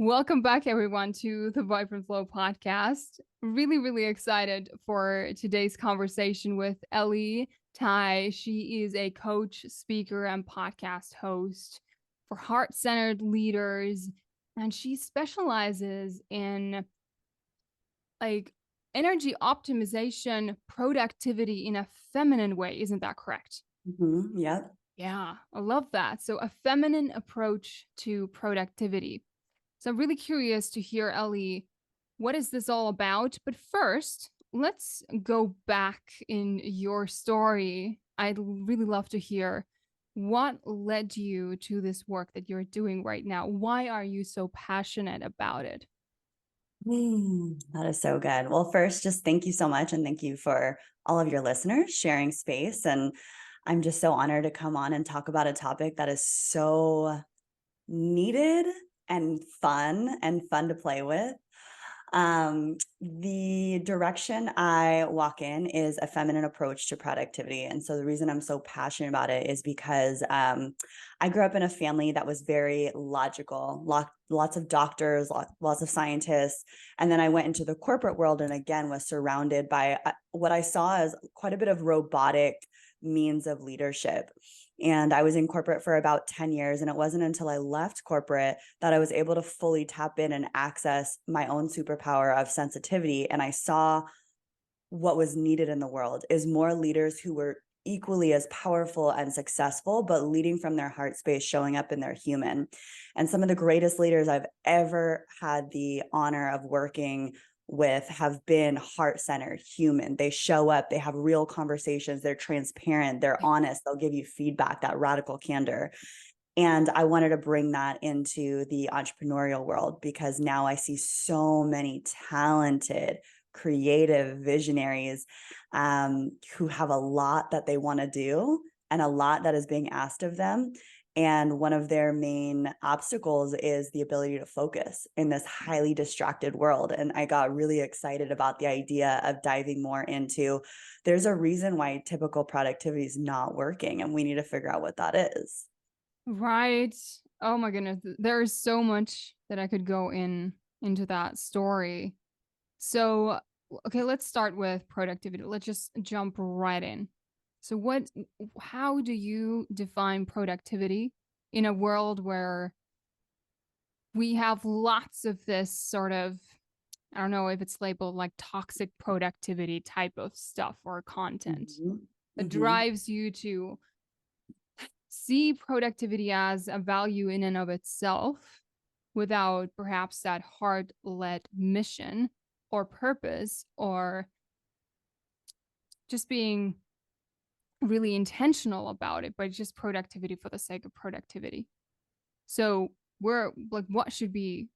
Welcome back, everyone, to the Vibrant Flow podcast. Really, really excited for today's conversation with Ellie Tsai. She is a coach, speaker, and podcast host for heart-centered leaders, and she specializes in like energy optimization, productivity in a feminine way. Isn't that correct? Yep. Yeah, I love that. So a feminine approach to productivity. So I'm really curious to hear, Ellie, what is this all about? But first, let's go back in your story. I'd really love to hear what led you to this work that you're doing right now. Why are you so passionate about it? That is so good. Well, first, just thank you so much. And thank you for all of your listeners sharing space. And I'm just so honored to come on and talk about a topic that is so needed and fun to play with. The direction I walk in is a feminine approach to productivity. And so the reason I'm so passionate about it is because I grew up in a family that was very logical, lots of doctors, lots of scientists. And then I went into the corporate world and again was surrounded by what I saw as quite a bit of robotic means of leadership. And I was in corporate for about 10 years. And it wasn't until I left corporate that I was able to fully tap in and access my own superpower of sensitivity. And I saw what was needed in the world is more leaders who were equally as powerful and successful, but leading from their heart space, showing up in their human. And some of the greatest leaders I've ever had the honor of working with have been heart-centered, human. They show up, they have real conversations, they're transparent, they're honest, they'll give you feedback, that radical candor. And I wanted to bring that into the entrepreneurial world because now I see so many talented, creative visionaries who have a lot that they want to do and a lot that is being asked of them. And one of their main obstacles is the ability to focus in this highly distracted world. And I got really excited about the idea of diving more into there's a reason why typical productivity is not working, and we need to figure out what that is. Right. Oh my goodness. There is so much that I could go into that story. So, okay, let's start with productivity. Let's just jump right in. So how do you define productivity in a world where we have lots of this sort of, I don't know if it's labeled like toxic productivity type of stuff or content Mm-hmm. that Mm-hmm. drives you to see productivity as a value in and of itself without perhaps that heart-led mission or purpose or just being really intentional about it, but just productivity for the sake of productivity. So we're like, what should we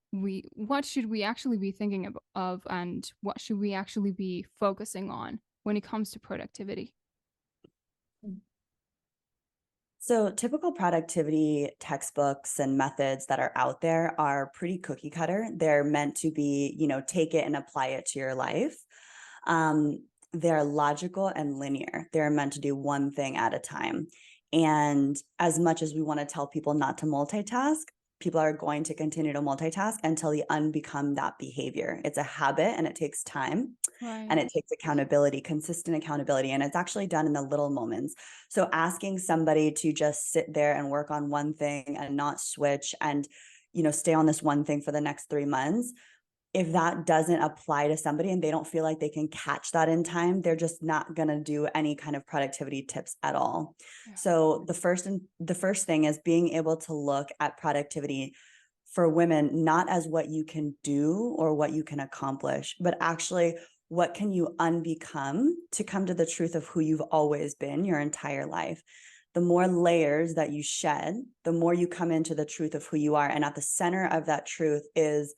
actually be thinking of and what should we actually be focusing on when it comes to productivity? So typical productivity textbooks and methods that are out there are pretty cookie cutter. They're meant to be, take it and apply it to your life. They're logical and linear. They're meant to do one thing at a time. And as much as we want to tell people not to multitask, people are going to continue to multitask until they unbecome that behavior. It's a habit and it takes time. Right. And it takes accountability, consistent accountability, and it's actually done in the little moments. So asking somebody to just sit there and work on one thing and not switch and, stay on this one thing for the next 3 months, if that doesn't apply to somebody and they don't feel like they can catch that in time, they're just not going to do any kind of productivity tips at all. Yeah. So the first thing is being able to look at productivity for women, not as what you can do or what you can accomplish, but actually what can you unbecome to come to the truth of who you've always been your entire life. The more layers that you shed, the more you come into the truth of who you are. And at the center of that truth is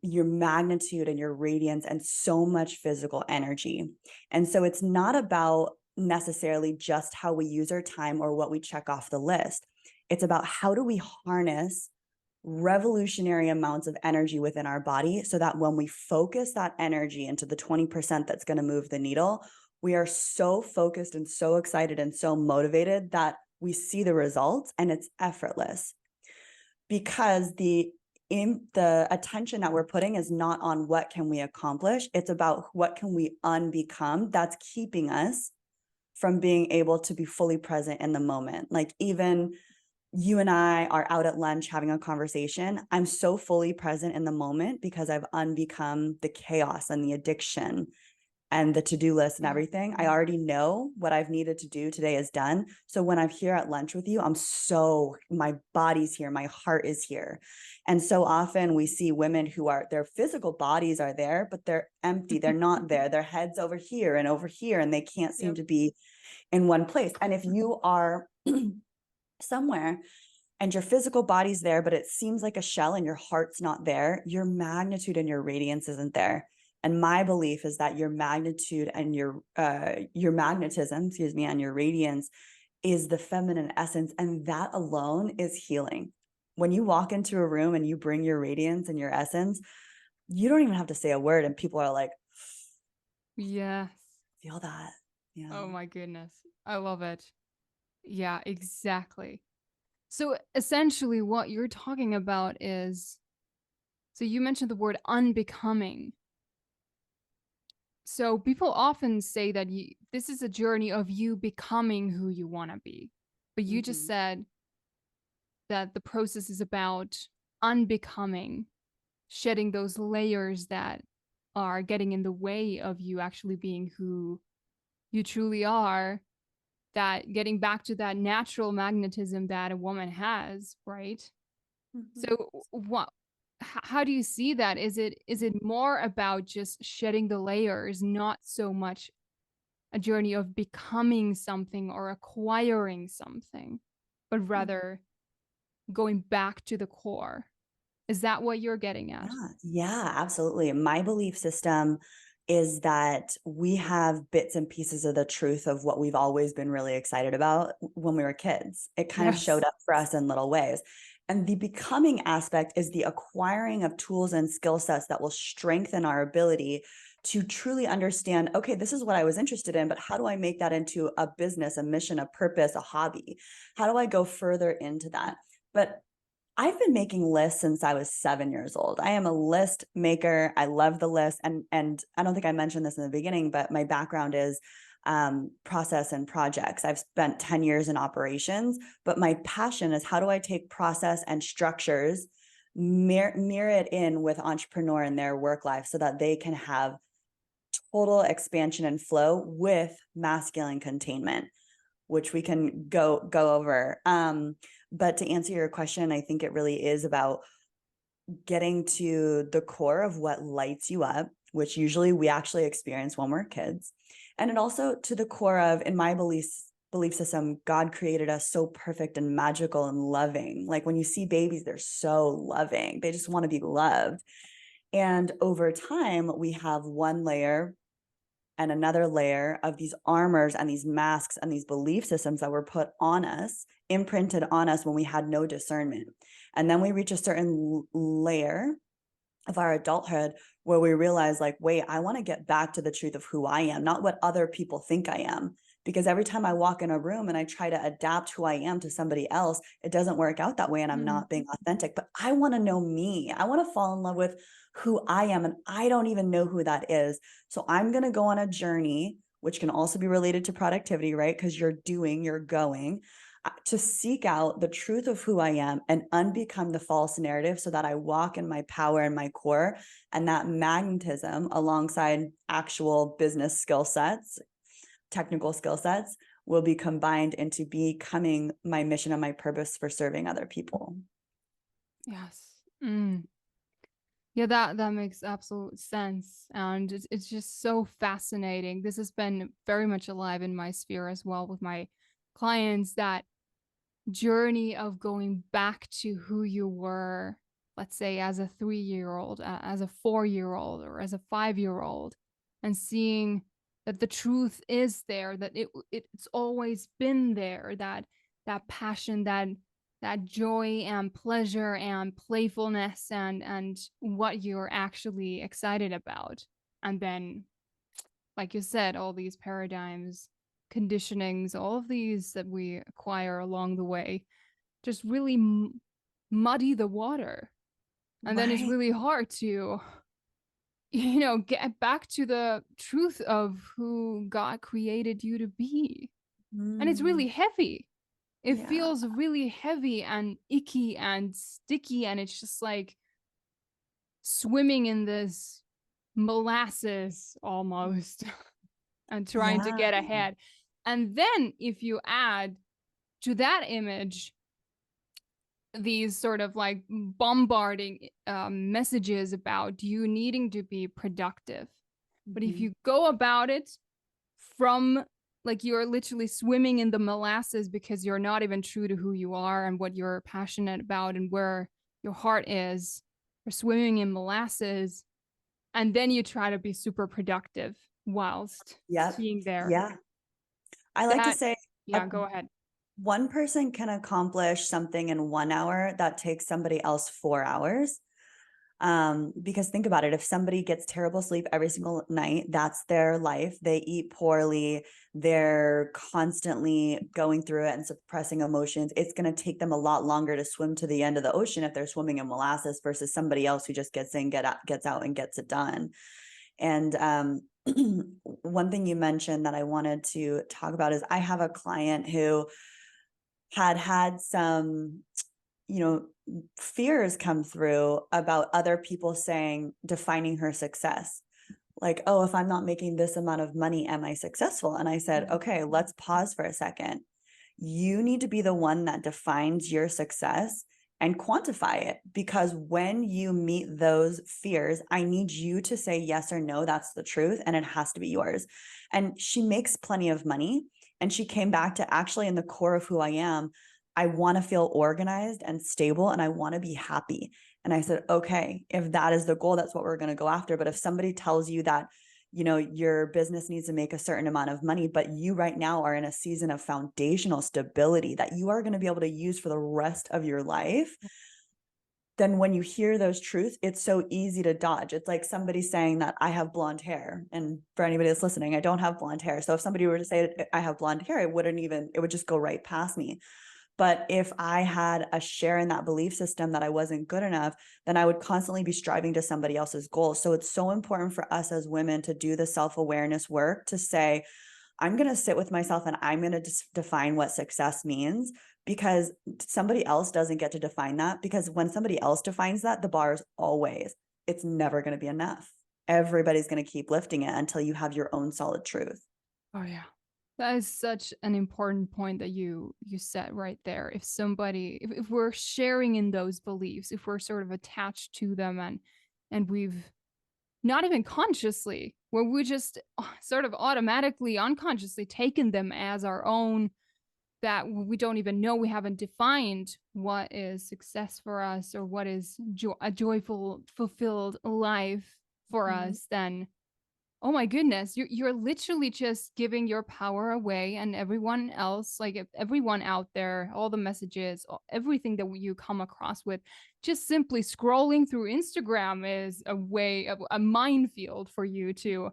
your magnitude and your radiance and so much physical energy. And so it's not about necessarily just how we use our time or what we check off the list. It's about how do we harness revolutionary amounts of energy within our body so that when we focus that energy into the 20% that's going to move the needle, we are so focused and so excited and so motivated that we see the results and it's effortless. Because the the attention that we're putting is not on what can we accomplish. It's about what can we unbecome that's keeping us from being able to be fully present in the moment. Like even you and I are out at lunch having a conversation. I'm so fully present in the moment because I've unbecome the chaos and the addiction and the to-do list and everything. I already know what I've needed to do today is done. So when I'm here at lunch with you, my body's here, my heart is here. And so often we see women who their physical bodies are there, but they're empty. They're not there. Their head's over here, and they can't seem to be in one place. And if you are somewhere and your physical body's there, but it seems like a shell and your heart's not there, your magnitude and your radiance isn't there. And my belief is that your magnitude and your magnetism, and your radiance is the feminine essence. And that alone is healing. When you walk into a room and you bring your radiance and your essence, you don't even have to say a word. And people are like, yes, feel that. Yeah. oh my goodness, I love it. Yeah, exactly. So essentially what you're talking about is, so you mentioned the word unbecoming. So people often say that this is a journey of you becoming who you want to be. But you just said that the process is about unbecoming, shedding those layers that are getting in the way of you actually being who you truly are, that getting back to that natural magnetism that a woman has, right? So how do you see that? Is it more about just shedding the layers, not so much a journey of becoming something or acquiring something, but rather going back to the core? Is that what you're getting at? Yeah, absolutely. My belief system is that we have bits and pieces of the truth of what we've always been really excited about when we were kids. It kind of showed up for us in little ways. And the becoming aspect is the acquiring of tools and skill sets that will strengthen our ability to truly understand, okay, this is what I was interested in, but how do I make that into a business, a mission, a purpose, a hobby? How do I go further into that? But I've been making lists since I was 7 years old. I am a list maker. I love the list. And I don't think I mentioned this in the beginning, but my background is process and projects. I've spent 10 years in operations, but my passion is how do I take process and structures, mirror it in with entrepreneur in their work life so that they can have total expansion and flow with masculine containment, which we can go over. But to answer your question, I think it really is about getting to the core of what lights you up, which usually we actually experience when we're kids. And it also to the core of, in my belief system, God created us so perfect and magical and loving. Like when you see babies, they're so loving. They just want to be loved. And over time, we have one layer and another layer of these armors and these masks and these belief systems that were put on us, imprinted on us when we had no discernment. And then we reach a certain layer of our adulthood where we realize like, wait, I want to get back to the truth of who I am, not what other people think I am. Because every time I walk in a room and I try to adapt who I am to somebody else, it doesn't work out that way and I'm not being authentic. But I want to know me. I want to fall in love with who I am. And I don't even know who that is. So I'm going to go on a journey, which can also be related to productivity, right? Because you're going to seek out the truth of who I am and unbecome the false narrative so that I walk in my power and my core, and that magnetism alongside actual business skill sets, technical skill sets will be combined into becoming my mission and my purpose for serving other people. Yes. Yeah, that makes absolute sense. And it's just so fascinating. This has been very much alive in my sphere as well with my clients, that journey of going back to who you were, let's say as a 3-year-old, as a 4-year-old, or as a 5-year-old, and seeing that the truth is there, that it's always been there, that passion, that joy and pleasure and playfulness and what you're actually excited about. And then, like you said, all these paradigms, conditionings, all of these that we acquire along the way just really muddy the water. And then it's Right. really hard to, get back to the truth of who God created you to be. And it's Mm, really heavy. It yeah. feels really heavy and icky and sticky. And it's just like swimming in this molasses almost and trying to Yeah. get ahead. And then if you add to that image these sort of like bombarding messages about you needing to be productive. But if Mhm. you go about it from like you're literally swimming in the molasses because you're not even true to who you are and what you're passionate about and where your heart is, you're swimming in molasses, and then you try to be super productive whilst Yep. being there. Yeah. I like to That, say a yeah, go ahead. one person can accomplish something in 1 hour that takes somebody else 4 hours. Because think about it, if somebody gets terrible sleep every single night, that's their life. They eat poorly, they're constantly going through it and suppressing emotions. It's going to take them a lot longer to swim to the end of the ocean if they're swimming in molasses versus somebody else who just gets in, gets out, and gets it done. And one thing you mentioned that I wanted to talk about is I have a client who had some, you know, fears come through about other people saying, defining her success. Like, oh, if I'm not making this amount of money, am I successful? And I said, okay, let's pause for a second. You need to be the one that defines your success and quantify it, because when you meet those fears, I need you to say yes or no. That's the truth. And it has to be yours. And she makes plenty of money. And she came back to actually, in the core of who I am, I want to feel organized and stable and I want to be happy. And I said, okay, if that is the goal, that's what we're going to go after. But if somebody tells you that, your business needs to make a certain amount of money, but you right now are in a season of foundational stability that you are going to be able to use for the rest of your life, then when you hear those truths, it's so easy to dodge. It's like somebody saying that I have blonde hair. And for anybody that's listening, I don't have blonde hair. So if somebody were to say I have blonde hair, it would just go right past me. But if I had a share in that belief system that I wasn't good enough, then I would constantly be striving to somebody else's goals. So it's so important for us as women to do the self-awareness work to say, I'm going to sit with myself and I'm going to define what success means, because somebody else doesn't get to define that. Because when somebody else defines that, the bar is always, it's never going to be enough. Everybody's going to keep lifting it until you have your own solid truth. Oh yeah. That is such an important point that you said right there. If somebody if we're sharing in those beliefs, if we're sort of attached to them and we've not even consciously, where we just sort of automatically unconsciously taken them as our own, that we don't even know, we haven't defined what is success for us or what is a joyful fulfilled life for Mm-hmm. us, then oh my goodness, you're literally just giving your power away, and everyone else, like everyone out there, all the messages, everything that you come across with, just simply scrolling through Instagram is a minefield for you to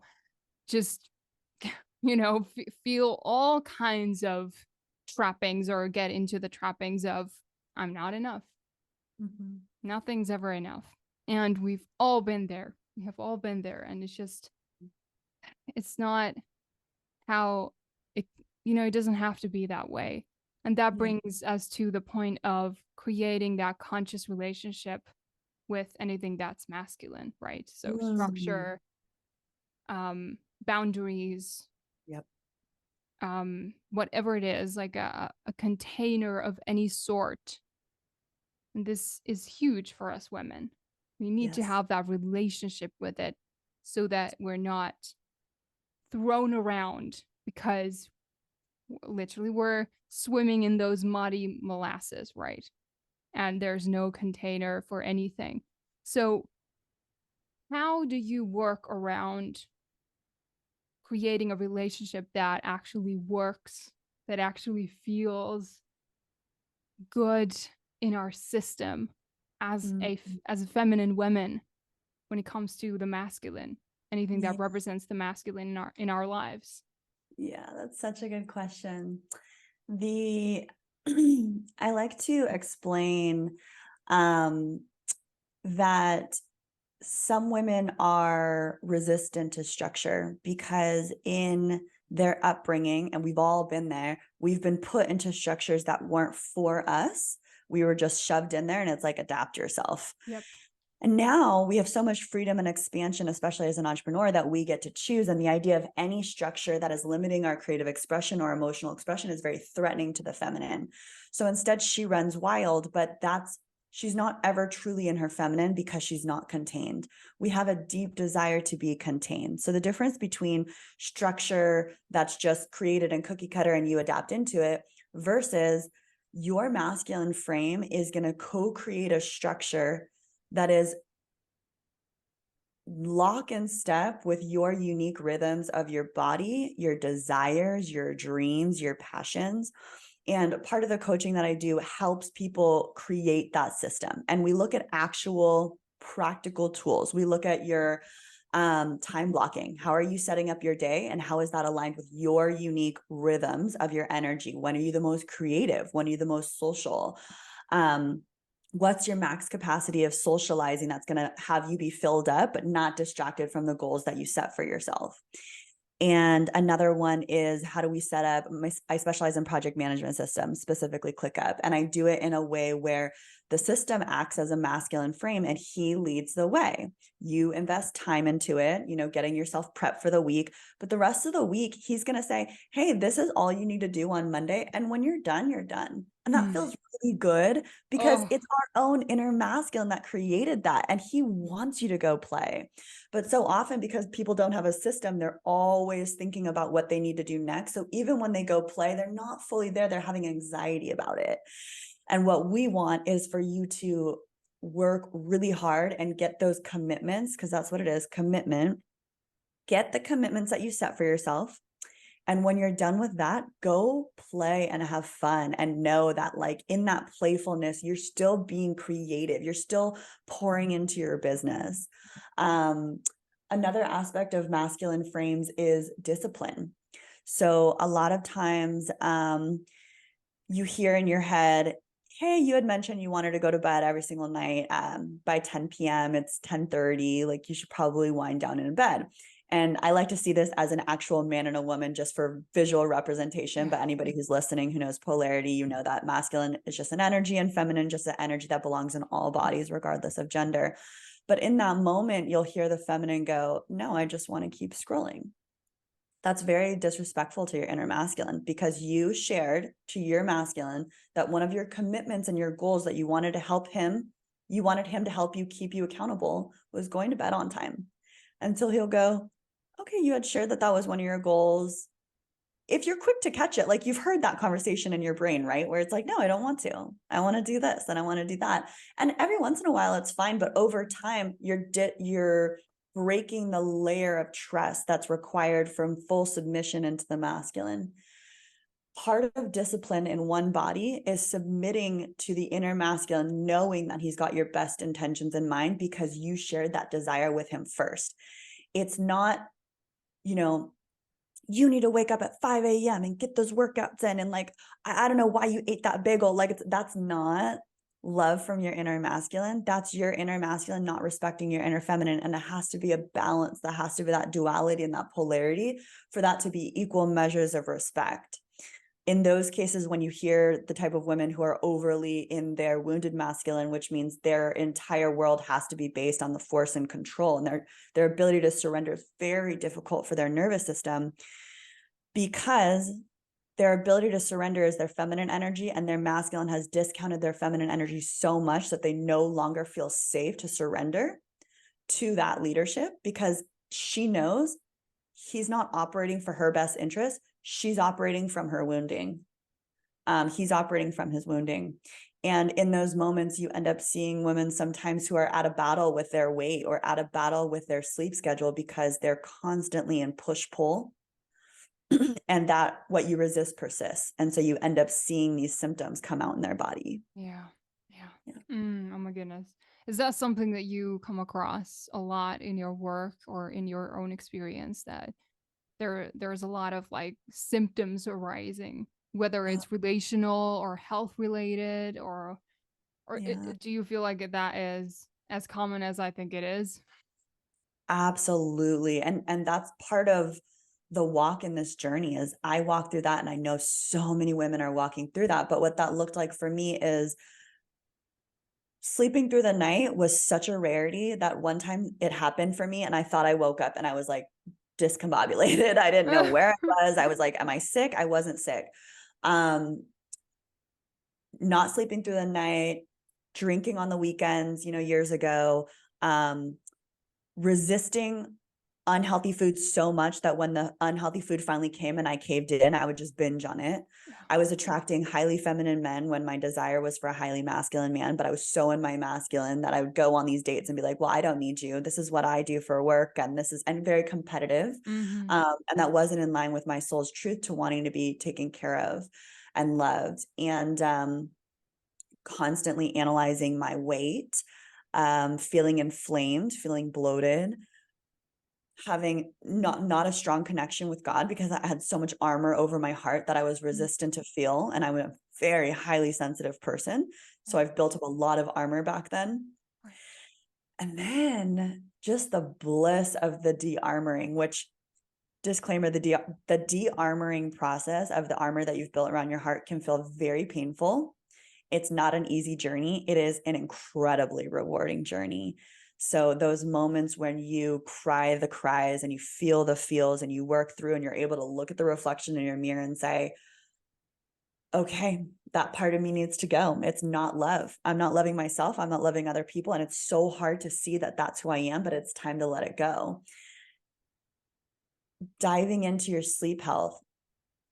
just, feel all kinds of trappings or get into the trappings of I'm not enough. Mm-hmm. Nothing's ever enough. And we've all been there. We have all been there, and it's not how it doesn't have to be that way. And that Yeah. brings us to the point of creating that conscious relationship with anything that's masculine, right? So Mm. structure, boundaries, Yep. whatever it is, like a container of any sort. And this is huge for us women. We need to Yes. have that relationship with it so that we're not thrown around because literally we're swimming in those muddy molasses, right? And there's no container for anything. So, how do you work around creating a relationship that actually works, that actually feels good in our system as Mm. a feminine woman when it comes to the masculine, anything that Yeah. represents the masculine in our lives? Yeah, that's such a good question. The I like to explain um that some women are resistant to structure because in their upbringing, and we've all been there, we've been put into structures that weren't for us. We were just shoved in there, and it's like, adapt yourself. Yep. And now we have so much freedom and expansion, especially as an entrepreneur, that we get to choose. And the idea of any structure that is limiting our creative expression or emotional expression is very threatening to the feminine. So instead, she runs wild, but she's not ever truly in her feminine because she's not contained. We have a deep desire to be contained. So the difference between structure that's just created and cookie cutter and you adapt into it versus your masculine frame is going to co-create a structure that is lock in step with your unique rhythms of your body, your desires, your dreams, your passions. And part of the coaching that I do helps people create that system. And we look at actual practical tools. We look at your time blocking. How are you setting up your day? And how is that aligned with your unique rhythms of your energy? When are you the most creative? When are you the most social? What's your max capacity of socializing that's going to have you be filled up, but not distracted from the goals that you set for yourself? And another one is, how do we set up, I specialize in project management systems, specifically ClickUp. And I do it in a way where the system acts as a masculine frame and he leads the way. You invest time into it, getting yourself prepped for the week. But the rest of the week, he's going to say, hey, this is all you need to do on Monday. And when you're done, you're done. And that feels really good because Oh, it's our own inner masculine that created that. And he wants you to go play. But so often, because people don't have a system, they're always thinking about what they need to do next. So even when they go play, they're not fully there. They're having anxiety about it. And what we want is for you to work really hard and get those commitments, because that's what it is, commitment. Get the commitments that you set for yourself. And when you're done with that, go play and have fun and know that, like, in that playfulness, you're still being creative. You're still pouring into your business. Another aspect of masculine frames is discipline. So a lot of times you hear in your head, hey, you had mentioned you wanted to go to bed every single night by 10 p.m. It's 10:30. Like, you should probably wind down in bed. And I like to see this as an actual man and a woman just for visual representation. But anybody who's listening who knows polarity, you know that masculine is just an energy and feminine just an energy that belongs in all bodies, regardless of gender. But in that moment, you'll hear the feminine go, no, I just want to keep scrolling. That's very disrespectful to your inner masculine, because you shared to your masculine that one of your commitments and your goals that you wanted him to help you keep you accountable, was going to bed on time. Until he'll go, okay, you had shared that was one of your goals. If you're quick to catch it, like, you've heard that conversation in your brain, right? Where it's like, no, I don't want to. I want to do this and I want to do that. And every once in a while it's fine, but over time you're breaking the layer of trust that's required from full submission into the masculine. Part of discipline in one body is submitting to the inner masculine, knowing that he's got your best intentions in mind because you shared that desire with him first. It's not, you need to wake up at 5 a.m. and get those workouts in. And like, I don't know why you ate that bagel. Like, that's not love from your inner masculine. That's your inner masculine not respecting your inner feminine. And it has to be a balance. There has to be that duality and that polarity for that to be equal measures of respect. In those cases, when you hear the type of women who are overly in their wounded masculine, which means their entire world has to be based on the force and control, and their ability to surrender is very difficult for their nervous system, because their ability to surrender is their feminine energy, and their masculine has discounted their feminine energy so much that they no longer feel safe to surrender to that leadership, because she knows he's not operating for her best interest. She's operating from her wounding. He's operating from his wounding. And in those moments, you end up seeing women sometimes who are at a battle with their weight or at a battle with their sleep schedule because they're constantly in push-pull. And that what you resist persists. And so you end up seeing these symptoms come out in their body. yeah. Oh my goodness. Is that something that you come across a lot in your work or in your own experience, that there's a lot of like symptoms arising, whether Yeah. it's relational or health related, or Yeah. do you feel like that is as common as I think it is. Absolutely. And that's part of the walk in this journey is I walk through that and I know so many women are walking through that. But what that looked like for me is sleeping through the night was such a rarity that one time it happened for me and I thought I woke up and I was like discombobulated. I didn't know where I was. I was like, am I sick? I wasn't sick. Um, Not sleeping through the night, drinking on the weekends, years ago, um, resisting unhealthy food so much that when the unhealthy food finally came and I caved in, I would just binge on it. Yeah. I was attracting highly feminine men when my desire was for a highly masculine man, but I was so in my masculine that I would go on these dates and be like, well, I don't need you. This is what I do for work. And very competitive. Mm-hmm. And that wasn't in line with my soul's truth to wanting to be taken care of and loved. And constantly analyzing my weight, feeling inflamed, feeling bloated, having not a strong connection with God because I had so much armor over my heart that I was resistant to feel, and I'm a very highly sensitive person, so Yeah. I've built up a lot of armor back then. Right. And then just the bliss of the de-armoring, which disclaimer, the de-armoring process of the armor that you've built around your heart can feel very painful. It's not an easy journey. It is an incredibly rewarding journey. So those moments when you cry the cries and you feel the feels and you work through and you're able to look at the reflection in your mirror and say, okay, that part of me needs to go. It's not love. I'm not loving myself. I'm not loving other people. And it's so hard to see that that's who I am, but it's time to let it go. Diving into your sleep health.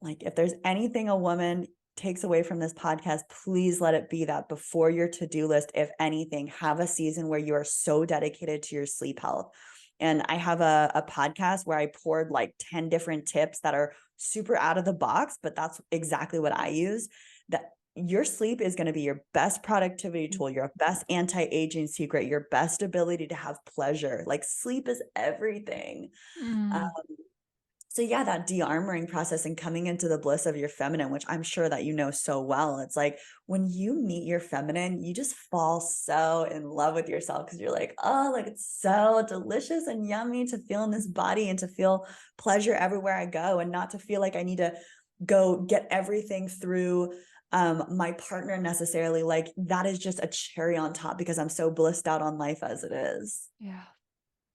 Like, if there's anything a woman takes away from this podcast, please let it be that before your to-do list, if anything, have a season where you are so dedicated to your sleep health. And I have a podcast where I poured like 10 different tips that are super out of the box, but that's exactly what I use. That your sleep is going to be your best productivity tool, your best anti-aging secret, your best ability to have pleasure. Like, sleep is everything. Mm. So yeah, that de-armoring process and coming into the bliss of your feminine, which I'm sure that you know so well. It's like when you meet your feminine, you just fall so in love with yourself because you're like, oh, like it's so delicious and yummy to feel in this body and to feel pleasure everywhere I go and not to feel like I need to go get everything through my partner necessarily. Like, that is just a cherry on top because I'm so blissed out on life as it is. Yeah.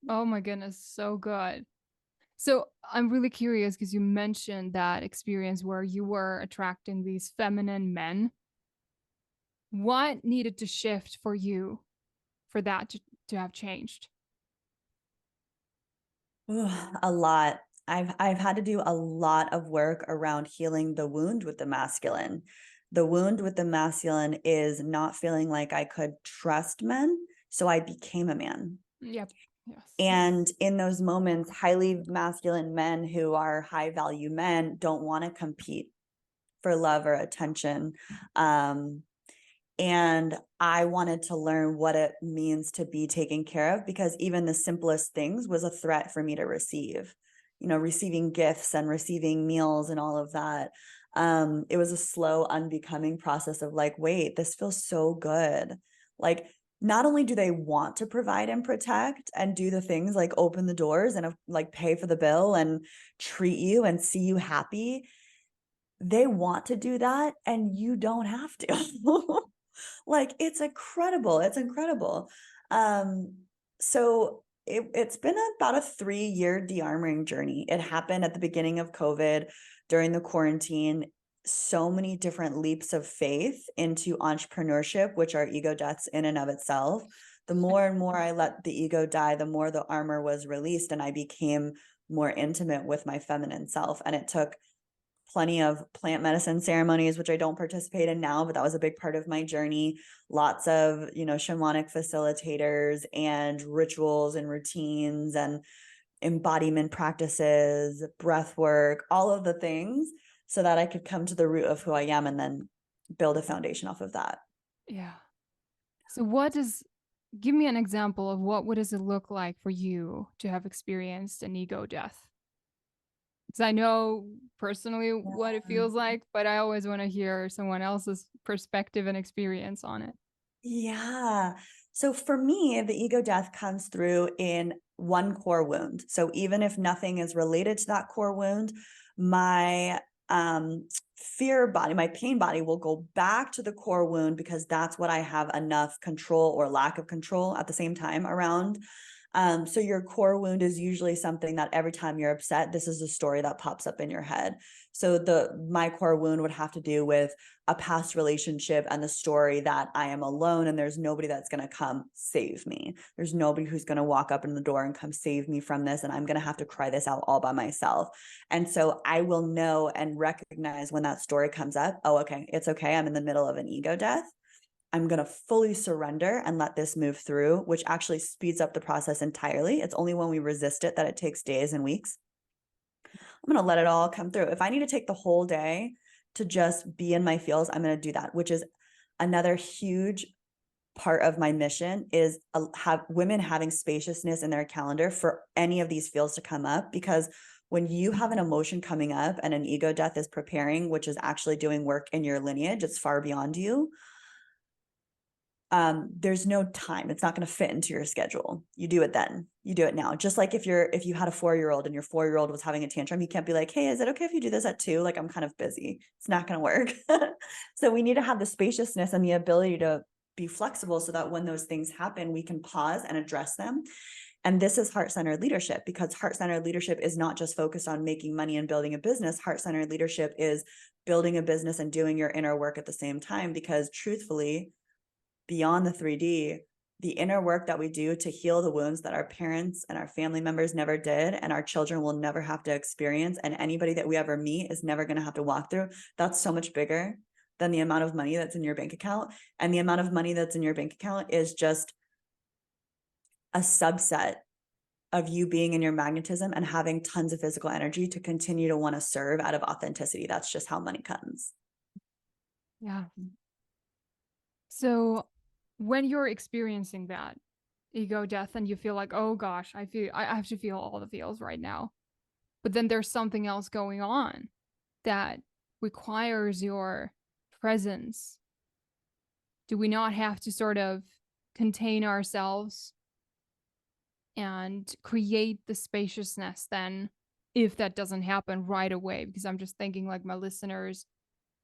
Oh my goodness, so good. So I'm really curious because you mentioned that experience where you were attracting these feminine men. What needed to shift for you for that to have changed? Ooh, a lot. I've had to do a lot of work around healing the wound with the masculine. The wound with the masculine is not feeling like I could trust men, so I became a man. Yep. Yes. And in those moments, highly masculine men who are high value men don't want to compete for love or attention. And I wanted to learn what it means to be taken care of because even the simplest things was a threat for me to receive, receiving gifts and receiving meals and all of that. It was a slow unbecoming process of like, wait, this feels so good. Like, not only do they want to provide and protect and do the things like open the doors and like pay for the bill and treat you and see you happy, they want to do that and you don't have to. Like, it's incredible. It's incredible. Um, so it's been about a 3-year de-armoring journey. It happened at the beginning of COVID during the quarantine. So many different leaps of faith into entrepreneurship, which are ego deaths in and of itself. The more and more I let the ego die, the more the armor was released, and I became more intimate with my feminine self. And it took plenty of plant medicine ceremonies, which I don't participate in now, but that was a big part of my journey. Lots of, shamanic facilitators and rituals and routines and embodiment practices, breath work, all of the things so that I could come to the root of who I am and then build a foundation off of that. Yeah. So give me an example of what does it look like for you to have experienced an ego death? Because I know personally what it feels like, but I always want to hear someone else's perspective and experience on it. Yeah. So for me, the ego death comes through in one core wound. So even if nothing is related to that core wound, my fear body, my pain body will go back to the core wound because that's what I have enough control or lack of control at the same time around. So your core wound is usually something that every time you're upset, this is a story that pops up in your head. So my core wound would have to do with a past relationship and the story that I am alone and there's nobody that's going to come save me. There's nobody who's going to walk up in the door and come save me from this. And I'm going to have to cry this out all by myself. And so I will know and recognize when that story comes up. Oh, okay. It's okay. I'm in the middle of an ego death. I'm going to fully surrender and let this move through, which actually speeds up the process entirely. It's only when we resist it that it takes days and weeks. I'm going to let it all come through. If I need to take the whole day to just be in my feels, I'm going to do that, which is another huge part of my mission is have women having spaciousness in their calendar for any of these feels to come up. Because when you have an emotion coming up and an ego death is preparing, which is actually doing work in your lineage, it's far beyond you. There's no time. It's not going to fit into your schedule. You do it then. You do it now. Just like if you had a 4-year-old and your 4-year-old was having a tantrum, you can't be like, hey, is it okay if you do this at 2? Like, I'm kind of busy. It's not going to work. So we need to have the spaciousness and the ability to be flexible so that when those things happen, we can pause and address them. And this is heart-centered leadership, because heart-centered leadership is not just focused on making money and building a business. Heart-centered leadership is building a business and doing your inner work at the same time, because truthfully, beyond the 3D, the inner work that we do to heal the wounds that our parents and our family members never did, and our children will never have to experience, and anybody that we ever meet is never going to have to walk through, that's so much bigger than the amount of money that's in your bank account. And the amount of money that's in your bank account is just a subset of you being in your magnetism and having tons of physical energy to continue to want to serve out of authenticity. That's just how money comes. Yeah. So when you're experiencing that ego death and you feel like, oh gosh, I have to feel all the feels right now, but then there's something else going on that requires your presence, do we not have to sort of contain ourselves and create the spaciousness then, if that doesn't happen right away? Because I'm just thinking, like, my listeners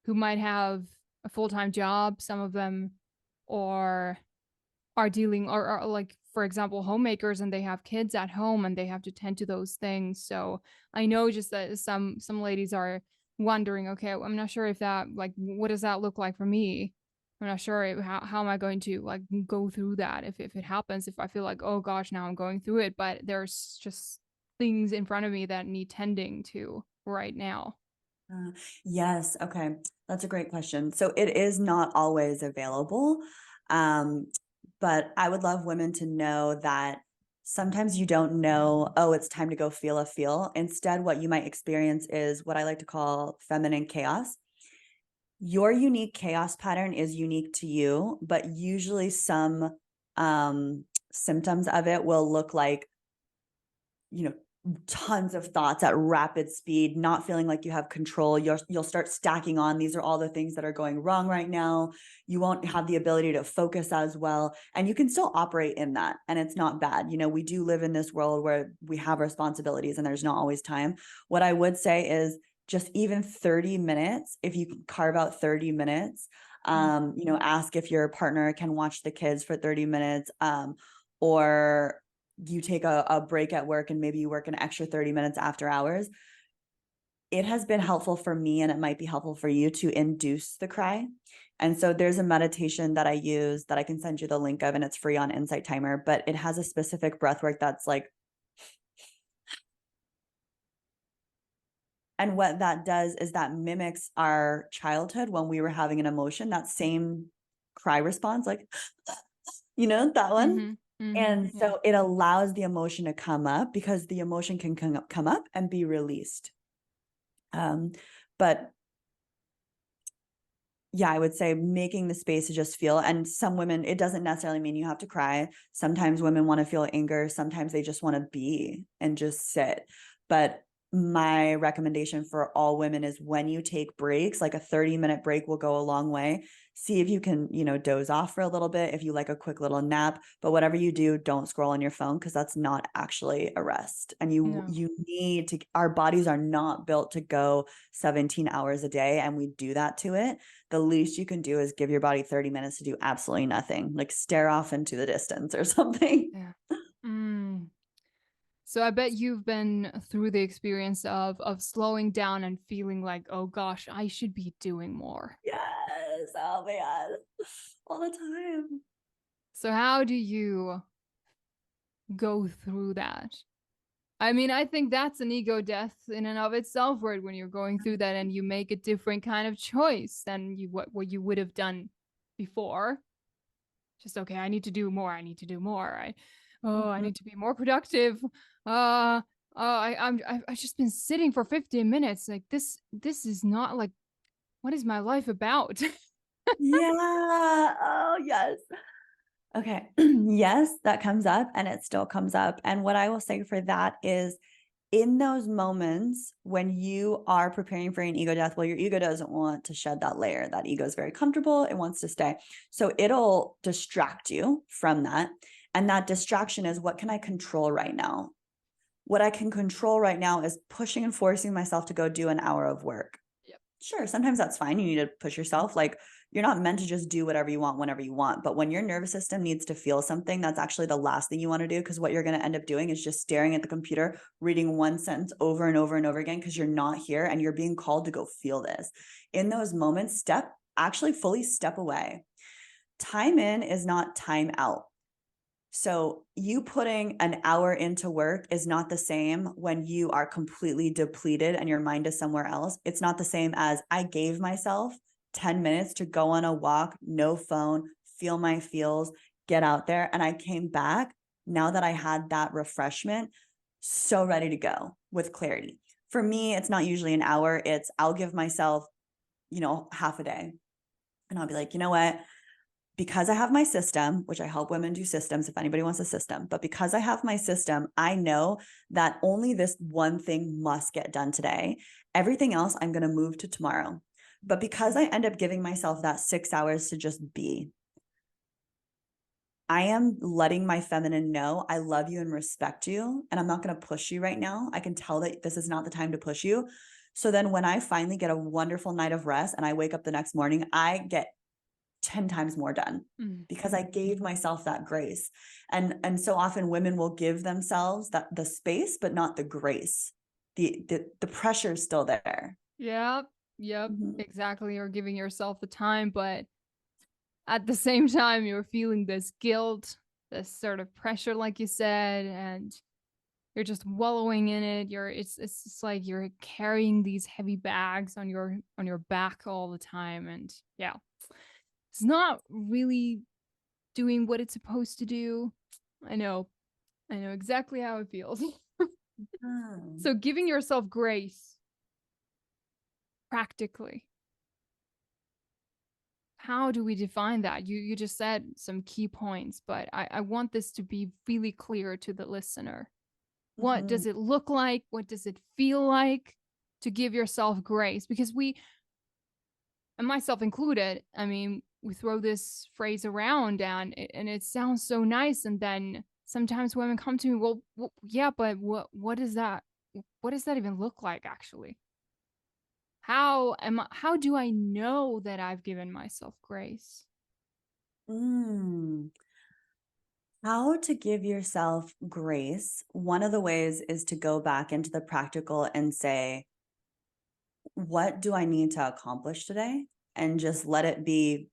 who might have a full-time job, some of them, or are dealing, or like, for example, homemakers, and they have kids at home and they have to tend to those things. So I know just that some ladies are wondering, okay, I'm not sure if that, like, what does that look like for me? I'm not sure how am I going to, like, go through that if it happens, if I feel like, oh gosh, now I'm going through it, but there's just things in front of me that need tending to right now. Yes. Okay. That's a great question. So it is not always available. But I would love women to know that sometimes you don't know, oh, it's time to go feel a feel. Instead, what you might experience is what I like to call feminine chaos. Your unique chaos pattern is unique to you, but usually some symptoms of it will look like, tons of thoughts at rapid speed, not feeling like you have control. You'll start stacking on. These are all the things that are going wrong right now. You won't have the ability to focus as well. And you can still operate in that. And it's not bad. We do live in this world where we have responsibilities and there's not always time. What I would say is just even 30 minutes, if you can carve out 30 minutes, ask if your partner can watch the kids for 30 minutes, or you take a break at work and maybe you work an extra 30 minutes after hours. It has been helpful for me, and it might be helpful for you, to induce the cry. And so there's a meditation that I use that I can send you the link of, and it's free on Insight Timer, but it has a specific breath work that's like, and what that does is that mimics our childhood when we were having an emotion, that same cry response, like, that one. Mm-hmm. Mm-hmm. And Yeah. so it allows the emotion to come up, because the emotion can come up and be released. But yeah, I would say making the space to just feel. And some women, it doesn't necessarily mean you have to cry. Sometimes women want to feel anger. Sometimes they just want to be and just sit. But my recommendation for all women is when you take breaks, like a 30-minute break will go a long way. See if you can, doze off for a little bit, if you like a quick little nap, but whatever you do, don't scroll on your phone because that's not actually a rest. And No. you need to, our bodies are not built to go 17 hours a day, and we do that to it. The least you can do is give your body 30 minutes to do absolutely nothing, like stare off into the distance or something. Yeah. Mm. So I bet you've been through the experience of slowing down and feeling like, oh gosh, I should be doing more. Yes. Oh man. All the time. So how do you go through that? I mean, I think that's an ego death in and of itself, right? When you're going through that and you make a different kind of choice than what you would have done before. Just okay, I need to do more. I need to do more. I Mhm. need to be more productive. I've just been sitting for 15 minutes. Like this is not like what is my life about? Yeah. Oh, yes. Okay. Yes, that comes up and it still comes up. And what I will say for that is in those moments when you are preparing for an ego death, well, your ego doesn't want to shed that layer. That ego is very comfortable. It wants to stay. So it'll distract you from that. And that distraction is what can I control right now? What I can control right now is pushing and forcing myself to go do an hour of work. Yep. Sure, sometimes that's fine. You need to push yourself. Like, you're not meant to just do whatever you want whenever you want. But when your nervous system needs to feel something, that's actually the last thing you want to do, because what you're going to end up doing is just staring at the computer, reading one sentence over and over and over again because you're not here and you're being called to go feel this. In those moments, actually fully step away. Time in is not time out. So you putting an hour into work is not the same when you are completely depleted and your mind is somewhere else. It's not the same as I gave myself 10 minutes to go on a walk, no phone, feel my feels, get out there. And I came back now that I had that refreshment, so ready to go with clarity. For me, it's not usually an hour. I'll give myself, half a day. And I'll be like, you know what? Because I have my system, which I help women do systems if anybody wants a system, but because I have my system, I know that only this one thing must get done today. Everything else I'm going to move to tomorrow. But because I end up giving myself that 6 hours to just be, I am letting my feminine know I love you and respect you. And I'm not going to push you right now. I can tell that this is not the time to push you. So then when I finally get a wonderful night of rest and I wake up the next morning, I get 10 times more done Mm. because I gave myself that grace. And so often women will give themselves the space, but not the grace. The pressure is still there. Yep. Yep. Mhm. Exactly. You're giving yourself the time, but at the same time, you're feeling this guilt, this sort of pressure, like you said, and you're just wallowing in it. It's just like you're carrying these heavy bags on your back all the time, and yeah, it's not really doing what it's supposed to do. I know, I know exactly how it feels. Hmm. So giving yourself grace practically, how do we define that? You just said some key points, but I want this to be really clear to the listener. What Mhm. does it look like? What does it feel like to give yourself grace? Because we, and myself included, I mean, we throw this phrase around and it sounds so nice. And then sometimes women come to me, well, yeah, but what is that? What does that even look like actually? How do I know that I've given myself grace? Mm. How to give yourself grace. One of the ways is to go back into the practical and say, what do I need to accomplish today? And just let it be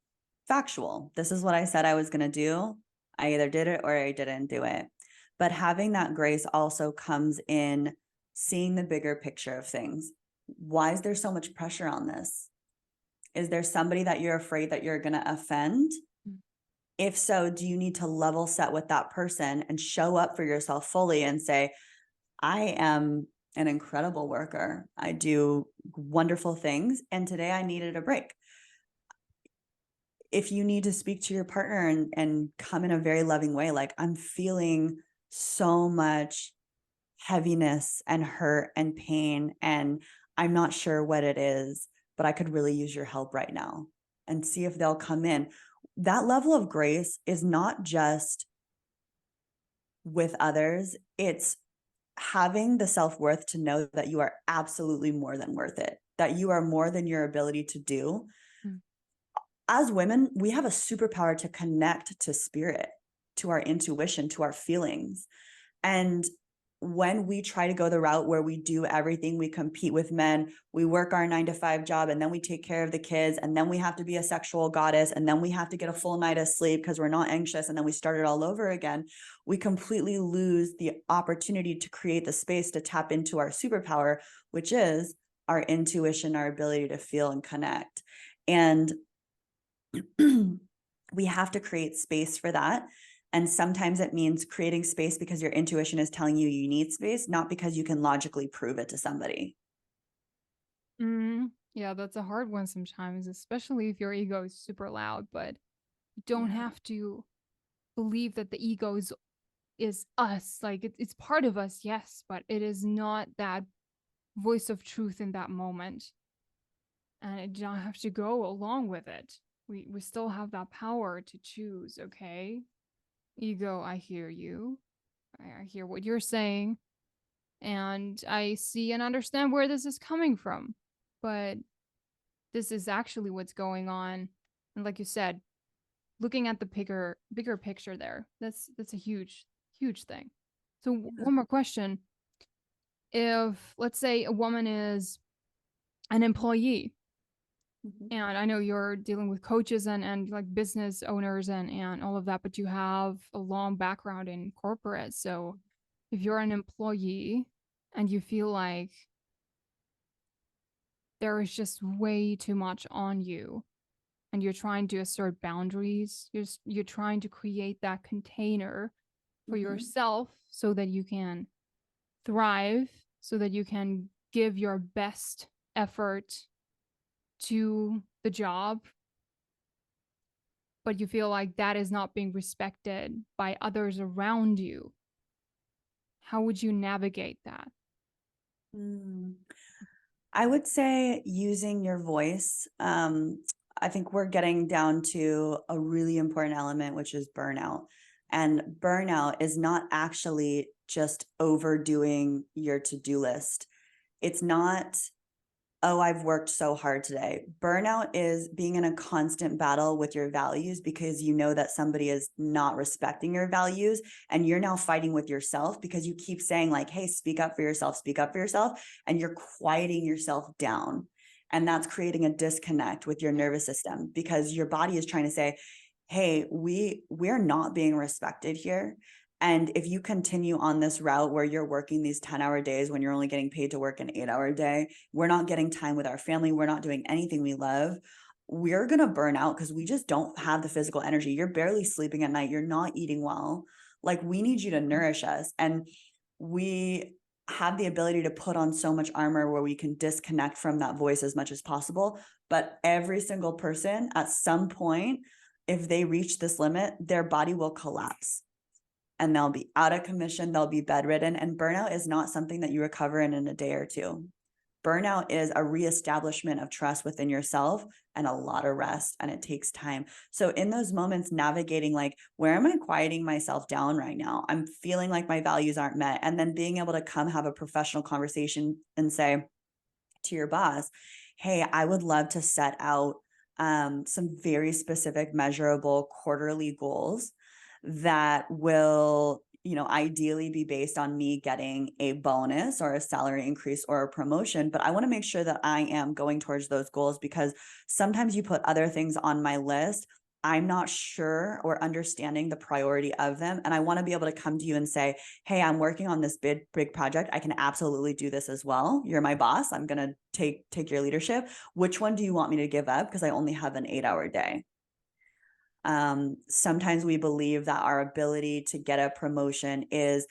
factual. This is what I said I was going to do. I either did it or I didn't do it. But having that grace also comes in seeing the bigger picture of things. Why is there so much pressure on this? Is there somebody that you're afraid that you're going to offend? Mm. If so, do you need to level set with that person and show up for yourself fully and say, I am an incredible worker. I do wonderful things. And today I needed a break. If you need to speak to your partner and come in a very loving way, like I'm feeling so much heaviness and hurt and pain, and I'm not sure what it is, but I could really use your help right now, and see if they'll come in. That level of grace is not just with others, it's having the self-worth to know that you are absolutely more than worth it, that you are more than your ability to do. Mm. As women, we have a superpower to connect to spirit, to our intuition, to our feelings. And when we try to go the route where we do everything, we compete with men, we work our 9 to 5 job, and then we take care of the kids, and then we have to be a sexual goddess, and then we have to get a full night of sleep because we're not anxious, and then we start it all over again. We completely lose the opportunity to create the space to tap into our superpower, which is our intuition, our ability to feel and connect. And we have to create space for that. And sometimes it means creating space because your intuition is telling you you need space, not because you can logically prove it to somebody. Yeah, that's a hard one sometimes, especially if your ego is super loud, but you don't Yeah. have to believe that the ego is us. Like it's part of us, yes, but it is not that voice of truth in that moment. And it don't have to go along with it. We still have that power to choose, okay? Ego, I hear you. I hear what you're saying. And I see and understand where this is coming from. But this is actually what's going on. And like you said, looking at the bigger picture there, that's a huge thing. So Yeah. one more question. If let's say a woman is an employee, Mhm. and I know you're dealing with coaches and like business owners and all of that, but you have a long background in corporate. So if you're an employee and you feel like there is just way too much on you and you're trying to assert boundaries, you're trying to create that container for Mhm. yourself so that you can thrive, so that you can give your best effort to the job, but you feel like that is not being respected by others around you. How would you navigate that? Mm. I would say using your voice. I think we're getting down to a really important element, which is burnout. And burnout is not actually just overdoing your to-do list. It's not, oh, I've worked so hard today. Burnout is being in a constant battle with your values because you know that somebody is not respecting your values, and you're now fighting with yourself because you keep saying like, hey, speak up for yourself, speak up for yourself, and you're quieting yourself down. And that's creating a disconnect with your nervous system because your body is trying to say, hey, we're not being respected here. And if you continue on this route where you're working these 10-hour days when you're only getting paid to work an 8-hour day, we're not getting time with our family, we're not doing anything we love, we're going to burn out because we just don't have the physical energy. You're barely sleeping at night, you're not eating well. Like, we need you to nourish us. And we have the ability to put on so much armor where we can disconnect from that voice as much as possible. But every single person at some point, if they reach this limit, their body will collapse and they'll be out of commission, they'll be bedridden. And burnout is not something that you recover in a day or two. Burnout is a reestablishment of trust within yourself and a lot of rest, and it takes time. So in those moments, navigating like, where am I quieting myself down right now? I'm feeling like my values aren't met. And then being able to come have a professional conversation and say to your boss, hey, I would love to set out some very specific, measurable quarterly goals that will, ideally be based on me getting a bonus or a salary increase or a promotion. But I want to make sure that I am going towards those goals because sometimes you put other things on my list. I'm not sure or understanding the priority of them. And I want to be able to come to you and say, hey, I'm working on this big project. I can absolutely do this as well. You're my boss. I'm going to take your leadership. Which one do you want me to give up? Because I only have an 8-hour day. Sometimes we believe that our ability to get a promotion is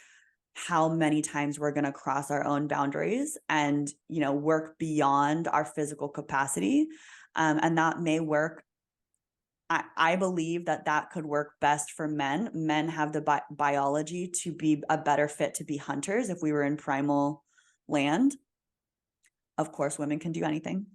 how many times we're going to cross our own boundaries and, work beyond our physical capacity. And that may work I believe that that could work best for men. Men have the biology to be a better fit to be hunters if we were in primal land. Of course, women can do anything.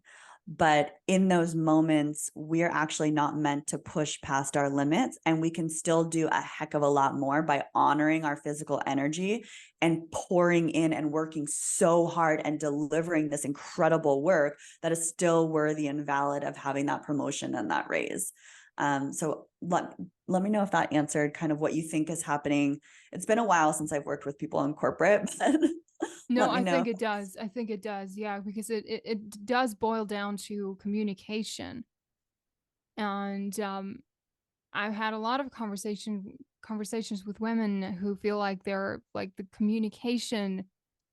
But in those moments, we're actually not meant to push past our limits, and we can still do a heck of a lot more by honoring our physical energy and pouring in and working so hard and delivering this incredible work that is still worthy and valid of having that promotion and that raise. So let me know if that answered kind of what you think is happening. It's been a while since I've worked with people in corporate, but No, let me I know. think it does. I think it does. Yeah, because it does boil down to communication. And I've had a lot of conversations with women who feel like they're like the communication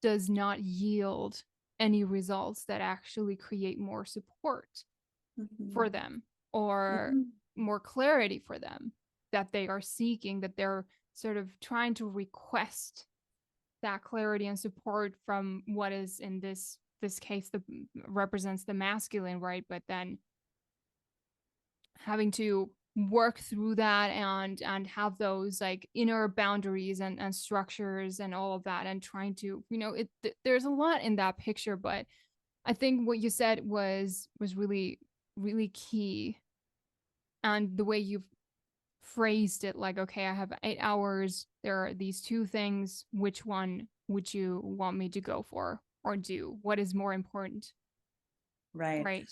does not yield any results that actually create more support for Mhm. them or Mhm. more clarity for them that they are seeking, that they're sort of trying to request that clarity and support from what is in this case the represents the masculine, right? But then having to work through that and have those like inner boundaries and structures and all of that, and trying to, there's a lot in that picture. But I think what you said was really really key, and the way you've phrased it, like, okay, I have 8 hours, there are these two things, which one would you want me to go for or do? What is more important? Right. Right.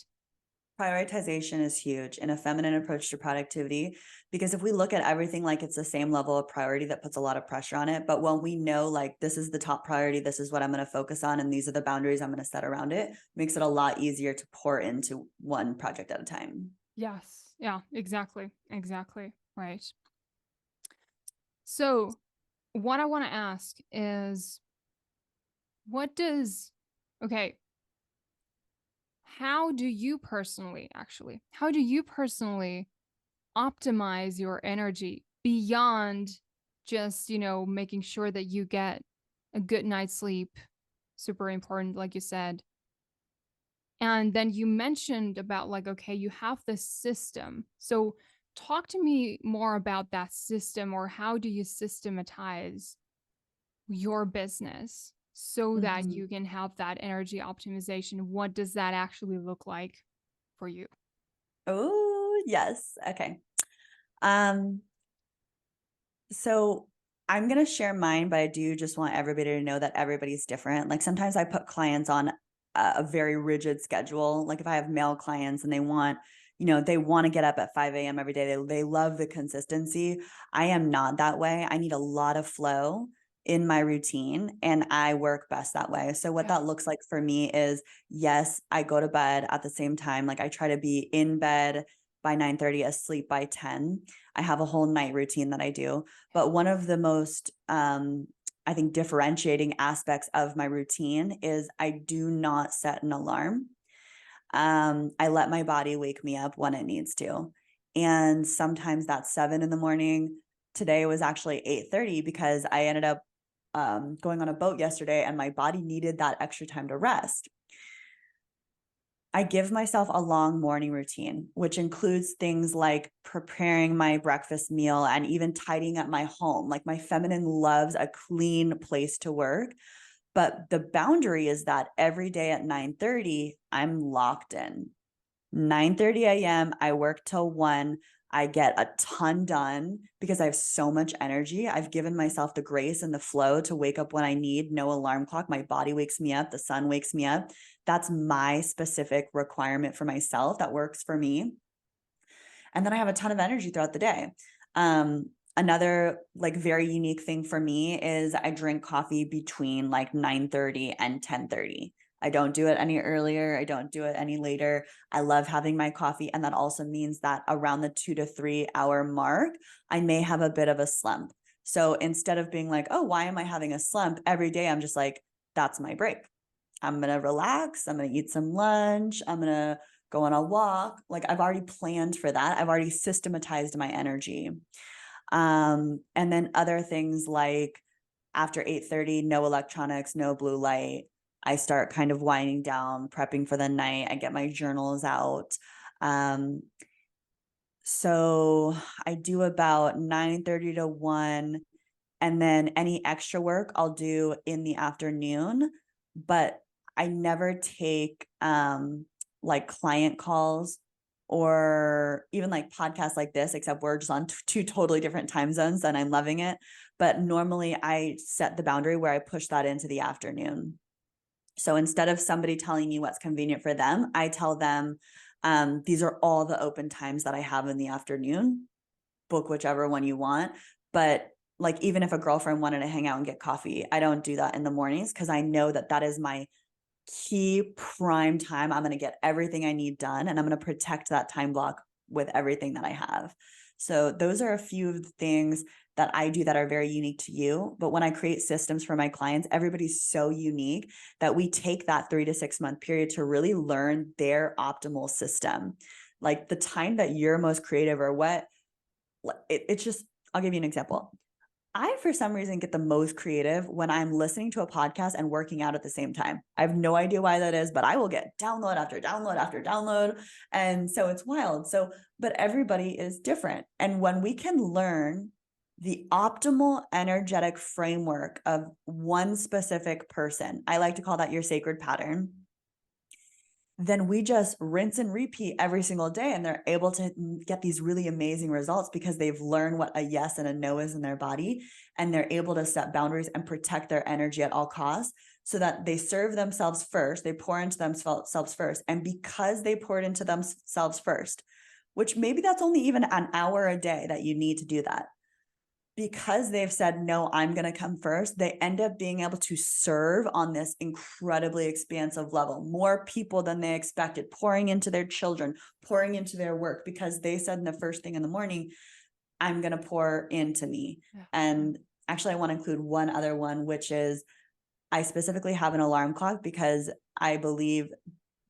Prioritization is huge in a feminine approach to productivity, because if we look at everything like it's the same level of priority, that puts a lot of pressure on it. But when we know like this is the top priority, this is what I'm going to focus on, and these are the boundaries I'm going to set around it, makes it a lot easier to pour into one project at a time. Yes. Yeah, exactly. Exactly. Right. So, what I want to ask is, what does, okay, how do you personally optimize your energy beyond just, making sure that you get a good night's sleep? Super important, like you said. And then you mentioned about, like, okay, you have this system. So talk to me more about that system, or how do you systematize your business so that Mm-hmm. you can have that energy optimization? What does that actually look like for you? Oh, yes. Okay. Um, So I'm going to share mine, but I do just want everybody to know that everybody's different. Like sometimes I put clients on a very rigid schedule. Like if I have male clients and they want, they want to get up at 5 a.m. every day. They love the consistency. I am not that way. I need a lot of flow in my routine, and I work best that way. So what Yeah. that looks like for me is, yes, I go to bed at the same time. Like I try to be in bed by 9:30, asleep by 10. I have a whole night routine that I do. But one of the most, I think, differentiating aspects of my routine is I do not set an alarm. I let my body wake me up when it needs to. And sometimes that's 7 in the morning. Today was actually 8:30 because I ended up going on a boat yesterday and my body needed that extra time to rest. I give myself a long morning routine, which includes things like preparing my breakfast meal and even tidying up my home. Like my feminine loves a clean place to work. But the boundary is that every day at 9:30, I'm locked in. 9:30 a.m. I work till 1. I get a ton done because I have so much energy. I've given myself the grace and the flow to wake up when I need, no alarm clock. My body wakes me up, the sun wakes me up. That's my specific requirement for myself that works for me. And then I have a ton of energy throughout the day. Another like very unique thing for me is I drink coffee between like 9:30 and 10:30. I don't do it any earlier. I don't do it any later. I love having my coffee. And that also means that around the 2 to 3 hour mark, I may have a bit of a slump. So instead of being like, oh, why am I having a slump every day? I'm just like, that's my break. I'm going to relax. I'm going to eat some lunch. I'm going to go on a walk. Like I've already planned for that. I've already systematized my energy. And then other things like after 8:30, no electronics, no blue light. I start kind of winding down, prepping for the night. I get my journals out. Um, So I do about 9:30 to 1, and then any extra work I'll do in the afternoon, but I never take like client calls or even like podcasts like this, except we're just on two totally different time zones and I'm loving it. But normally I set the boundary where I push that into the afternoon. So instead of somebody telling me what's convenient for them, I tell them, these are all the open times that I have in the afternoon. Book whichever one you want. But like, even if a girlfriend wanted to hang out and get coffee, I don't do that in the mornings because I know that that is my key prime time. I'm going to get everything I need done and I'm going to protect that time block with everything that I have. So those are a few of the things that I do that are very unique to you. But when I create systems for my clients, everybody's so unique that we take that 3 to 6 month period to really learn their optimal system. Like the time that you're most creative or what, it's just, I'll give you an example. I, for some reason, get the most creative when I'm listening to a podcast and working out at the same time. I have no idea why that is, but I will get download after download after download. And so it's wild. So, but everybody is different. And when we can learn the optimal energetic framework of one specific person, I like to call that your sacred pattern, then we just rinse and repeat every single day and they're able to get these really amazing results because they've learned what a yes and a no is in their body, and they're able to set boundaries and protect their energy at all costs so that they serve themselves first, they pour into themselves first. And because they poured into themselves first, which maybe that's only even an hour a day that you need to do that, because they've said, no, I'm going to come first, they end up being able to serve on this incredibly expansive level, more people than they expected, pouring into their children, pouring into their work, because they said in the first thing in the morning, I'm going to pour into me. Yeah. And actually, I want to include one other one, which is I specifically have an alarm clock because I believe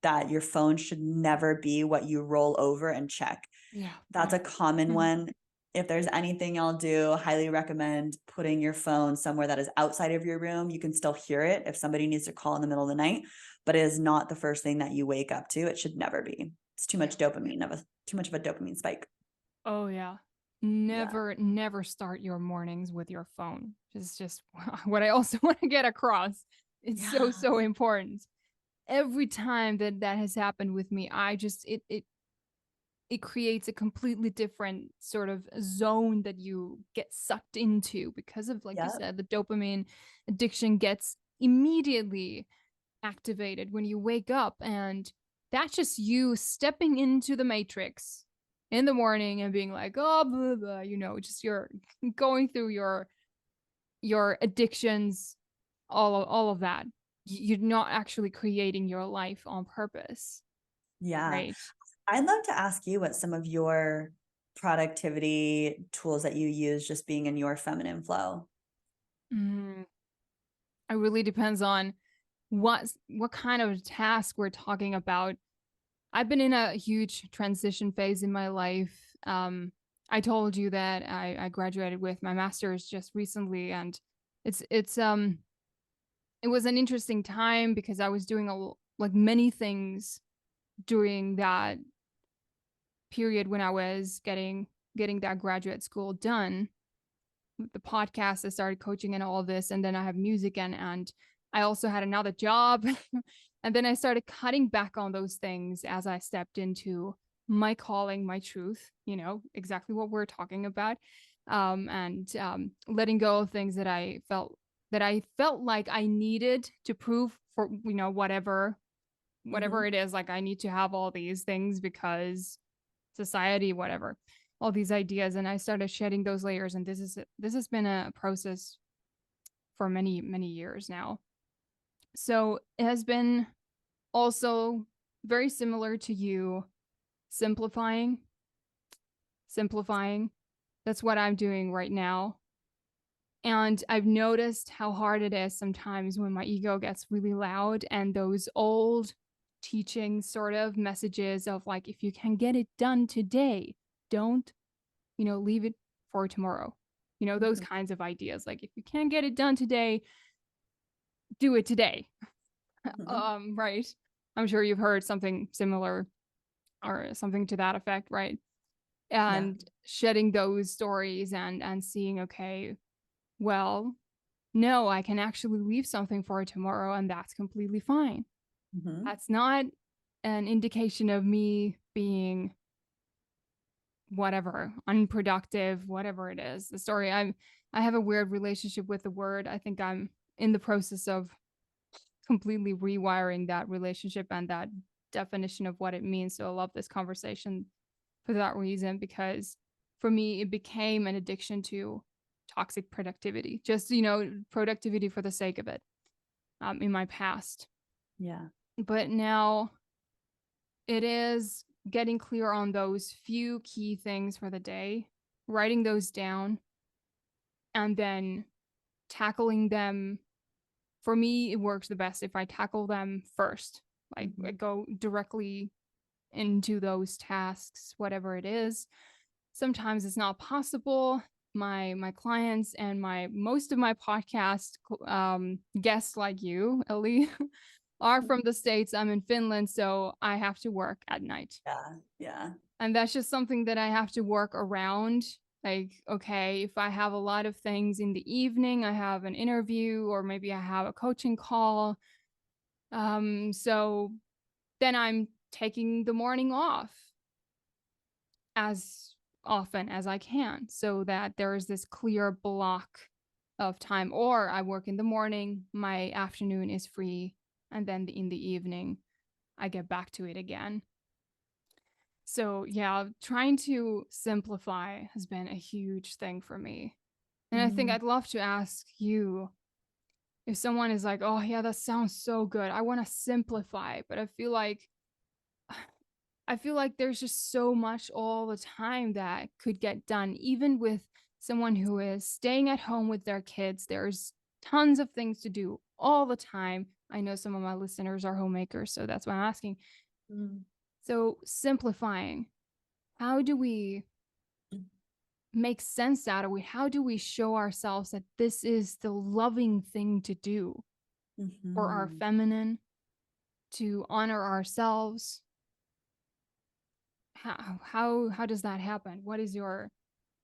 that your phone should never be what you roll over and check. Yeah. That's Yeah. a common one. If there's anything I'll do, highly recommend putting your phone somewhere that is outside of your room. You can still hear it if somebody needs to call in the middle of the night, but it is not the first thing that you wake up to. It should never be. It's too much dopamine too much of a dopamine spike. Oh yeah. Yeah. Never start your mornings with your phone. It's just what I also want to get across. It's so, Yeah. so important. Every time that has happened with me, I just it creates a completely different sort of zone that you get sucked into because of, like you Yep. said, the dopamine addiction gets immediately activated when you wake up, and that's just you stepping into the matrix in the morning and being like, oh blah, blah, just you're going through your addictions, all of that. You're not actually creating your life on purpose, Yeah. right? I'd love to ask you what some of your productivity tools that you use just being in your feminine flow. Mm, it really depends on what kind of task we're talking about. I've been in a huge transition phase in my life. I told you that I graduated with my master's just recently, and it's it was an interesting time because I was doing like many things during that period when I was getting that graduate school done. The podcast, I started coaching and all of this, and then I have music, and I also had another job. And then I started cutting back on those things as I stepped into my calling, my truth, exactly what we're talking about. And letting go of things that I felt like I needed to prove for, whatever Mm-hmm. it is, like I need to have all these things because society, whatever, all these ideas. And I started shedding those layers. And this has been a process for many, many years now. So it has been also very similar to you, simplifying. Simplifying. That's what I'm doing right now. And I've noticed how hard it is sometimes when my ego gets really loud and those old teaching sort of messages of like, if you can get it done today, don't, leave it for tomorrow. Those Mm-hmm. kinds of ideas. Like, if you can't get it done today, do it today. Mm-hmm. Right. I'm sure you've heard something similar or something to that effect, right? and shedding those stories and seeing, okay, well, no, I can actually leave something for tomorrow, and that's completely fine. Mhm. That's not an indication of me being whatever, unproductive, whatever it is. The story I have a weird relationship with the word. I think I'm in the process of completely rewiring that relationship and that definition of what it means. So I love this conversation for that reason, because for me it became an addiction to toxic productivity. Just, productivity for the sake of it, in my past. Yeah. But now it is getting clear on those few key things for the day, writing those down, and then tackling them. For me, it works the best if I tackle them first. Like, I Mhm. go directly into those tasks, whatever it is. Sometimes it's not possible. My clients and my most of my podcast guests, like you, Ellie, are from the States. I'm in Finland, so I have to work at night. Yeah. Yeah. And that's just something that I have to work around. Like, okay, if I have a lot of things in the evening, I have an interview or maybe I have a coaching call. So then I'm taking the morning off as often as I can so that there is this clear block of time. Or I work in the morning, my afternoon is free, and then in the evening, I get back to it again. So, yeah, trying to simplify has been a huge thing for me. And I think Mhm. I'd love to ask you, if someone is like, "Oh, yeah, that sounds so good. I want to simplify," but I feel like there's just so much all the time that could get done, even with someone who is staying at home with their kids. There's tons of things to do all the time. I know some of my listeners are homemakers, so that's why I'm asking. Mm. So, simplifying, how do we make sense out of it? How do we show ourselves that this is the loving thing to do for our Mhm. feminine, to honor ourselves? How does that happen? What is your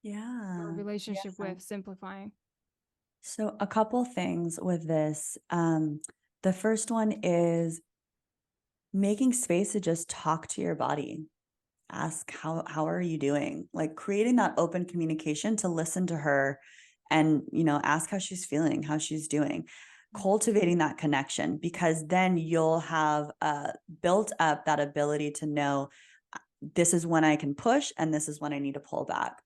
Yeah. relationship Yeah. with simplifying? So a couple things with this. The first one is making space to just talk to your body. Ask how are you doing? Like creating that open communication to listen to her and, ask how she's feeling, how she's doing. Mm. Cultivating that connection, because then you'll have built up that ability to know this is when I can push and this is when I need to pull back.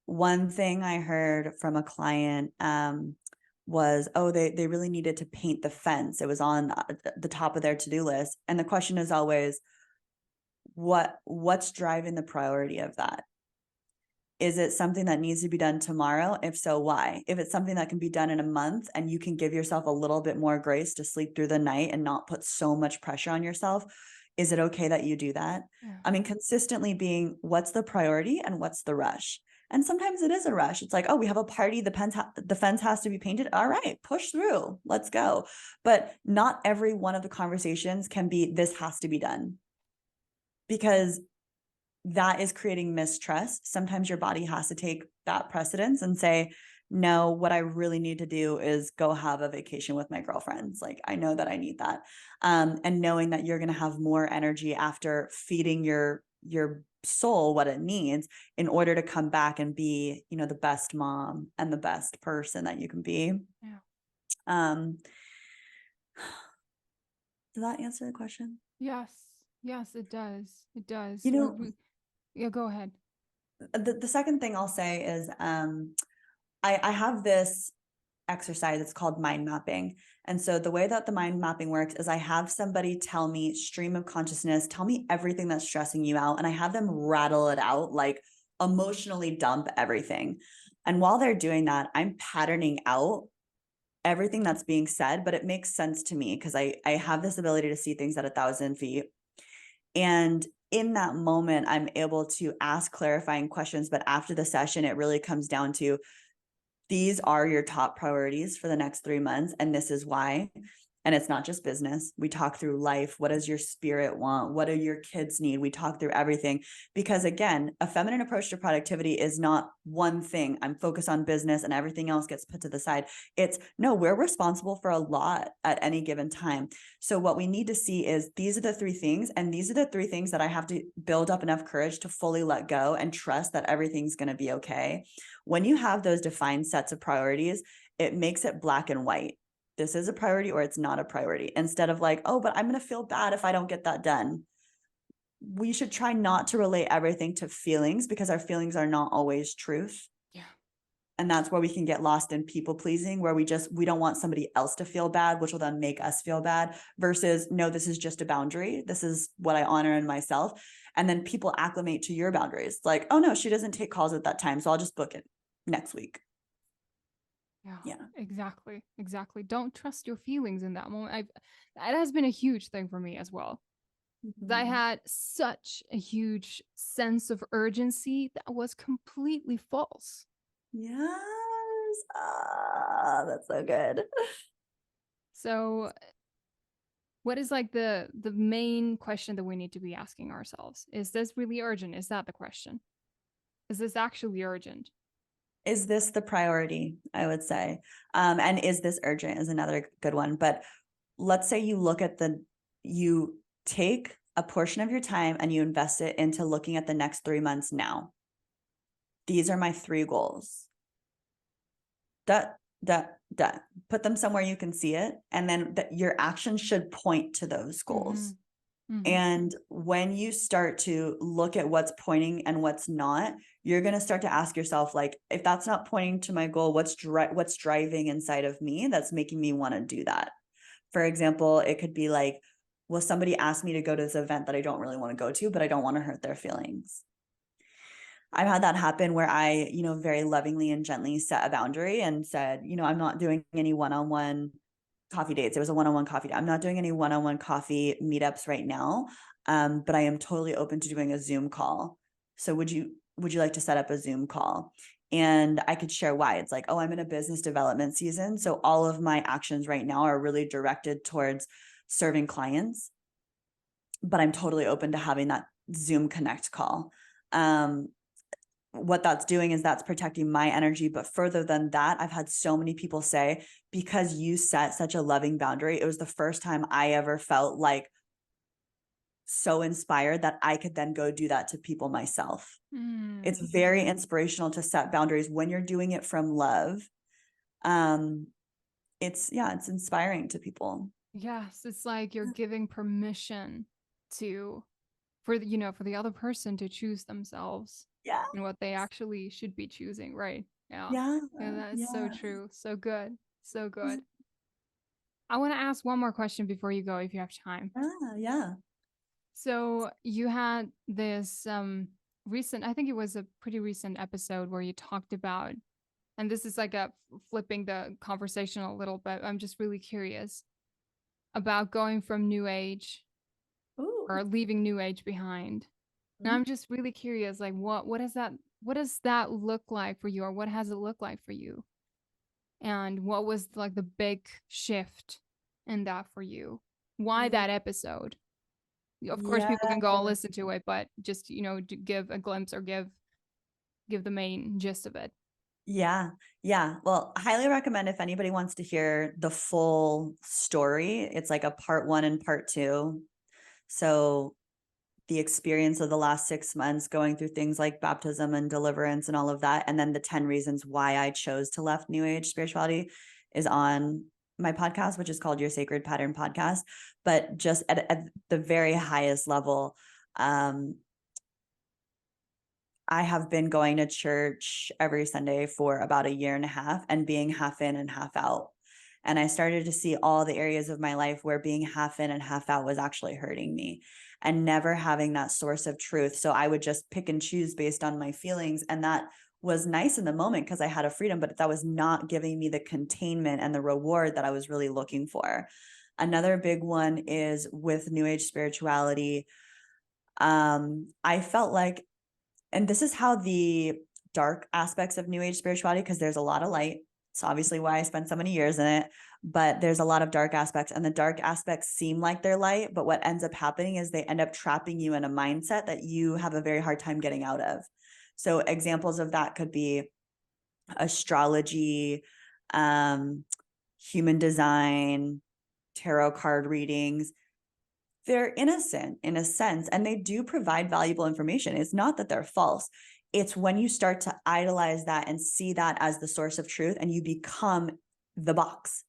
One thing I heard from a client was, oh, they really needed to paint the fence. It was on the top of their to-do list. And the question is always, what's driving the priority of that? Is it something that needs to be done tomorrow? If so, why? If it's something that can be done in a month and you can give yourself a little bit more grace to sleep through the night and not put so much pressure on yourself, is it okay that you do that? Yeah. I mean, consistently being what's the priority and what's the rush? And sometimes it is a rush. It's like, oh, we have a party, the fence has to be painted. All right, push through. Let's go. But not every one of the conversations can be this has to be done, because that is creating mistrust. Sometimes your body has to take that precedence and say, no, what I really need to do is go have a vacation with my girlfriends. Like, I know that I need that. And knowing that you're going to have more energy after feeding your soul what it needs in order to come back and be, the best mom and the best person that you can be. Yeah. Um, does that answer the question? Yes. Yes, it does. It does. You know, Yeah, go ahead. the second thing I'll say is I have this exercise. It's called mind mapping. And so the way that the mind mapping works is I have somebody tell me stream of consciousness, tell me everything that's stressing you out. And I have them rattle it out, like emotionally dump everything. And while they're doing that, I'm patterning out everything that's being said, but it makes sense to me because I have this ability to see things at 1,000 feet. And in that moment, I'm able to ask clarifying questions. But after the session, it really comes down to, these are your top priorities for the next 3 months, and this is why. And it's not just business. We talk through life. What does your spirit want? What do your kids need? We talk through everything because, again, a feminine approach to productivity is not one thing. I'm focused on business and everything else gets put to the side. It's no, we're responsible for a lot at any given time. So what we need to see is these are the three things. And these are the three things that I have to build up enough courage to fully let go and trust that everything's going to be okay. When you have those defined sets of priorities, it makes it black and white. This is a priority or it's not a priority, instead of like, oh, but I'm going to feel bad if I don't get that done. We should try not to relate everything to feelings because our feelings are not always truth. Yeah. And that's where we can get lost in people pleasing, where we don't want somebody else to feel bad, which will then make us feel bad, versus no, this is just a boundary. This is what I honor in myself. And then people acclimate to your boundaries. Like, oh no, she doesn't take calls at that time, so I'll just book it next week. Yeah, exactly. Don't trust your feelings in that moment. That has been a huge thing for me as well. I had such a huge sense of urgency that was completely false. Yes. That's so good. So what is like the main question that we need to be asking ourselves? Is this really urgent? Is that the question? Is this actually urgent? Is this the priority? I would say. And is this urgent is another good one. But let's say you take a portion of your time and you invest it into looking at the next 3 months now. These are my 3 goals. Put them somewhere you can see it. And then your actions should point to those goals. And when you start to look at what's pointing and what's not, you're going to start to ask yourself, like, if that's not pointing to my goal, what's driving inside of me that's making me want to do that? For example, it could be like, well, somebody asked me to go to this event that I don't really want to go to, but I don't want to hurt their feelings. I've had that happen where I, very lovingly and gently set a boundary and said, I'm not doing any one-on-one coffee dates. It was a one-on-one coffee date. I'm not doing any one-on-one coffee meetups right now, but I am totally open to doing a Zoom call. So would you like to set up a Zoom call? And I could share why. It's like, oh, I'm in a business development season. So all of my actions right now are really directed towards serving clients, but I'm totally open to having that Zoom Connect call. What that's doing is that's protecting my energy. But further than that, I've had so many people say, because you set such a loving boundary, it was the first time I ever felt like so inspired that I could then go do that to people myself. It's very inspirational to set boundaries when you're doing it from love. It's inspiring to people. Yes, it's like you're giving permission for the other person to choose themselves. Yeah. And what they actually should be choosing, right? Yeah. Yeah. That is so true. So good. So good. I want to ask one more question before you go, if you have time. Yeah. So you had this recent, I think it was a pretty recent episode where you talked about, and this is like flipping the conversation a little bit. I'm just really curious about going from New Age or leaving New Age behind. And I'm just really curious, like what does that look like for you, or what has it looked like for you? And what was like the big shift in that for you? Why that episode? Of course, people can go and listen to it, but just, to give a glimpse or give the main gist of it. Yeah. Well, I highly recommend if anybody wants to hear the full story. It's like a part 1 and part 2. So the experience of the last 6 months going through things like baptism and deliverance and all of that. And then the 10 reasons why I chose to left New Age spirituality is on my podcast, which is called Your Sacred Pattern Podcast. But just at the very highest level, I have been going to church every Sunday for about 1.5 years and being half in and half out. And I started to see all the areas of my life where being half in and half out was actually hurting me and never having that source of truth. So I would just pick and choose based on my feelings. And that was nice in the moment because I had a freedom, but that was not giving me the containment and the reward that I was really looking for. Another big one is with New Age spirituality. I felt like, and this is how the dark aspects of New Age spirituality, because there's a lot of light It's obviously why I spent so many years in it, but there's a lot of dark aspects, and the dark aspects seem like they're light, but what ends up happening is they end up trapping you in a mindset that you have a very hard time getting out of. So examples of that could be astrology, human design, tarot card readings. They're innocent in a sense, and they do provide valuable information. It's not that they're false. It's when you start to idolize that and see that as the source of truth, and you become the box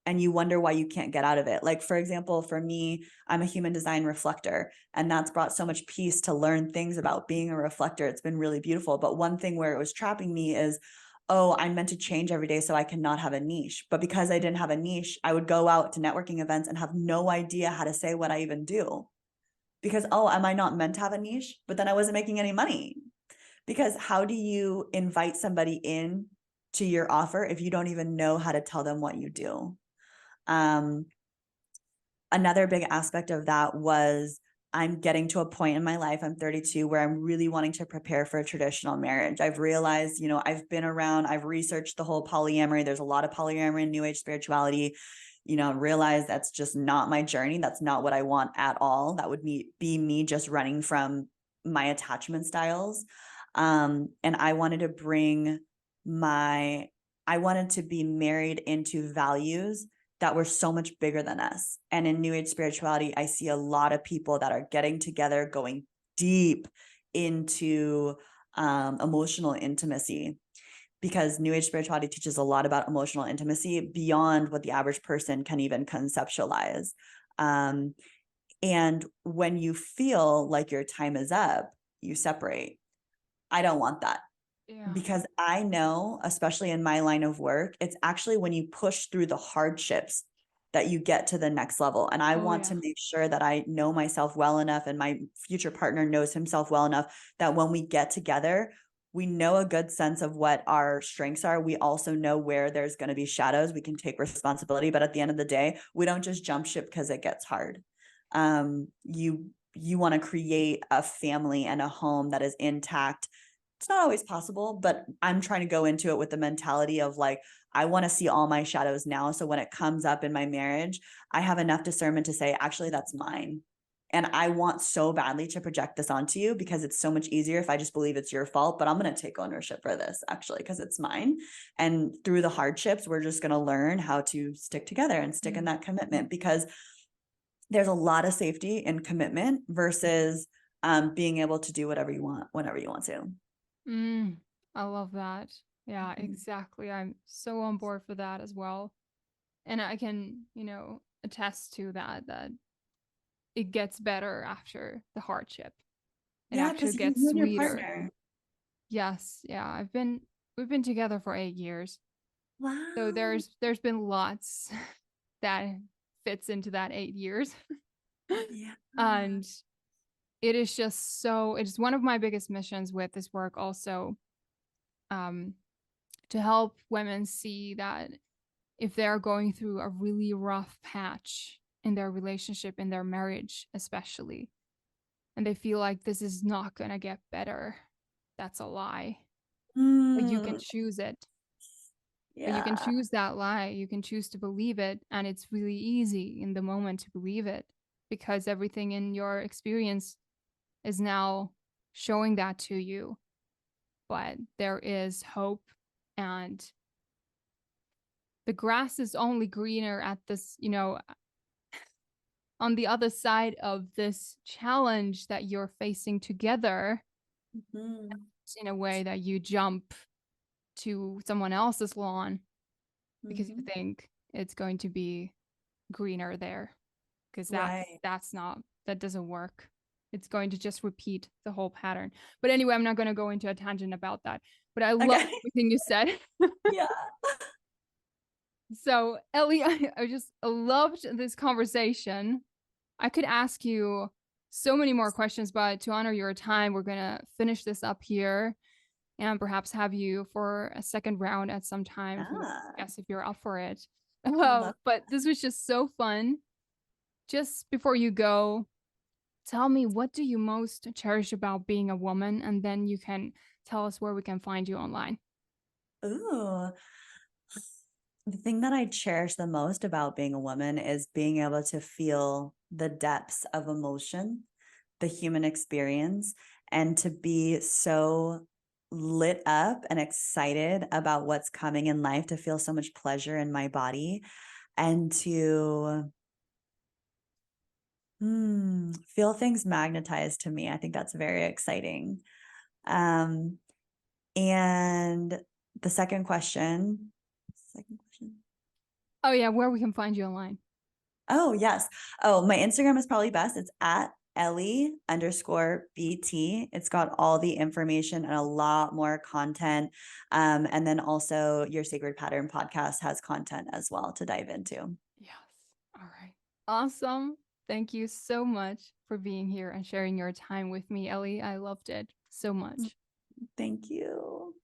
and you wonder why you can't get out of it. Like, for example, for me, I'm a human design reflector, and that's brought so much peace to learn things about being a reflector. It's been really beautiful. But one thing where it was trapping me is, oh, I'm meant to change every day so I cannot have a niche. But because I didn't have a niche, I would go out to networking events and have no idea how to say what I even do. Because, oh, am I not meant to have a niche? But then I wasn't making any money. Because how do you invite somebody in to your offer if you don't even know how to tell them what you do? Another big aspect of that was I'm getting to a point in my life, I'm 32, where I'm really wanting to prepare for a traditional marriage. I've realized, I've been around, I've researched the whole polyamory. There's a lot of polyamory in New Age spirituality, realize that's just not my journey. That's not what I want at all. That would be me just running from my attachment styles. And I wanted to I wanted to be married into values that were so much bigger than us. And in New Age spirituality, I see a lot of people that are getting together, going deep into emotional intimacy, because New Age spirituality teaches a lot about emotional intimacy beyond what the average person can even conceptualize. And when you feel like your time is up, you separate. I don't want that. Yeah. Because I know, especially in my line of work, it's actually when you push through the hardships that you get to the next level. And I want to make sure that I know myself well enough, and my future partner knows himself well enough, that when we get together, we know a good sense of what our strengths are. We also know where there's going to be shadows. We can take responsibility, but at the end of the day, we don't just jump ship because it gets hard. You want to create a family and a home that is intact. It's not always possible, but I'm trying to go into it with the mentality of like, I want to see all my shadows now. So when it comes up in my marriage, I have enough discernment to say, actually, that's mine. And I want so badly to project this onto you, because it's so much easier if I just believe it's your fault, but I'm going to take ownership for this actually, because it's mine. And through the hardships, we're just going to learn how to stick together and stick in that commitment, because there's a lot of safety in commitment versus being able to do whatever you want, whenever you want to. I love that. Yeah, exactly. I'm so on board for that as well. And I can, attest to that it gets better after the hardship. It Yeah, actually because you gets and your sweeter. partner. Yes, yeah. We've been together for 8 years. So Wow. there's been lots that fits into that 8 years. Yeah. And it is just so, it's one of my biggest missions with this work also, to help women see that if they're going through a really rough patch in their relationship, in their marriage especially, and they feel like this is not going to get better, that's a lie. But you can choose it. But you can Yeah. choose that lie. You can choose to believe it. And it's really easy in the moment to believe it, because everything in your experience is now showing that to you. But there is hope, and the grass is only greener at this, on the other side of this challenge that you're facing together, in a way that you jump to someone else's lawn because you think it's going to be greener there, because Right. that doesn't work. It's going to just repeat the whole pattern. But anyway, I'm not going to go into a tangent about that, but I love Okay. everything you said. Yeah. So Ellie, I just loved this conversation. I could ask you so many more questions, but to honor your time, we're going to finish this up here and perhaps have you for a second round at some time. Yeah. If you're up for it. Would love. But this was just so fun. Just before you go, tell me, what do you most cherish about being a woman? And then you can tell us where we can find you online. Ooh. The thing that I cherish the most about being a woman is being able to feel the depths of emotion, the human experience, and to be so lit up and excited about what's coming in life, to feel so much pleasure in my body, and to feel things magnetized to me. I think that's very exciting. Um, and the second question. Oh yeah, where we can find you online. Oh, yes. Oh, my Instagram is probably best. It's at Ellie_BT. It's got all the information and a lot more content. And then also your Sacred Pattern podcast has content as well to dive into. Yes. All right. Awesome. Thank you so much for being here and sharing your time with me, Ellie. I loved it so much. Thank you.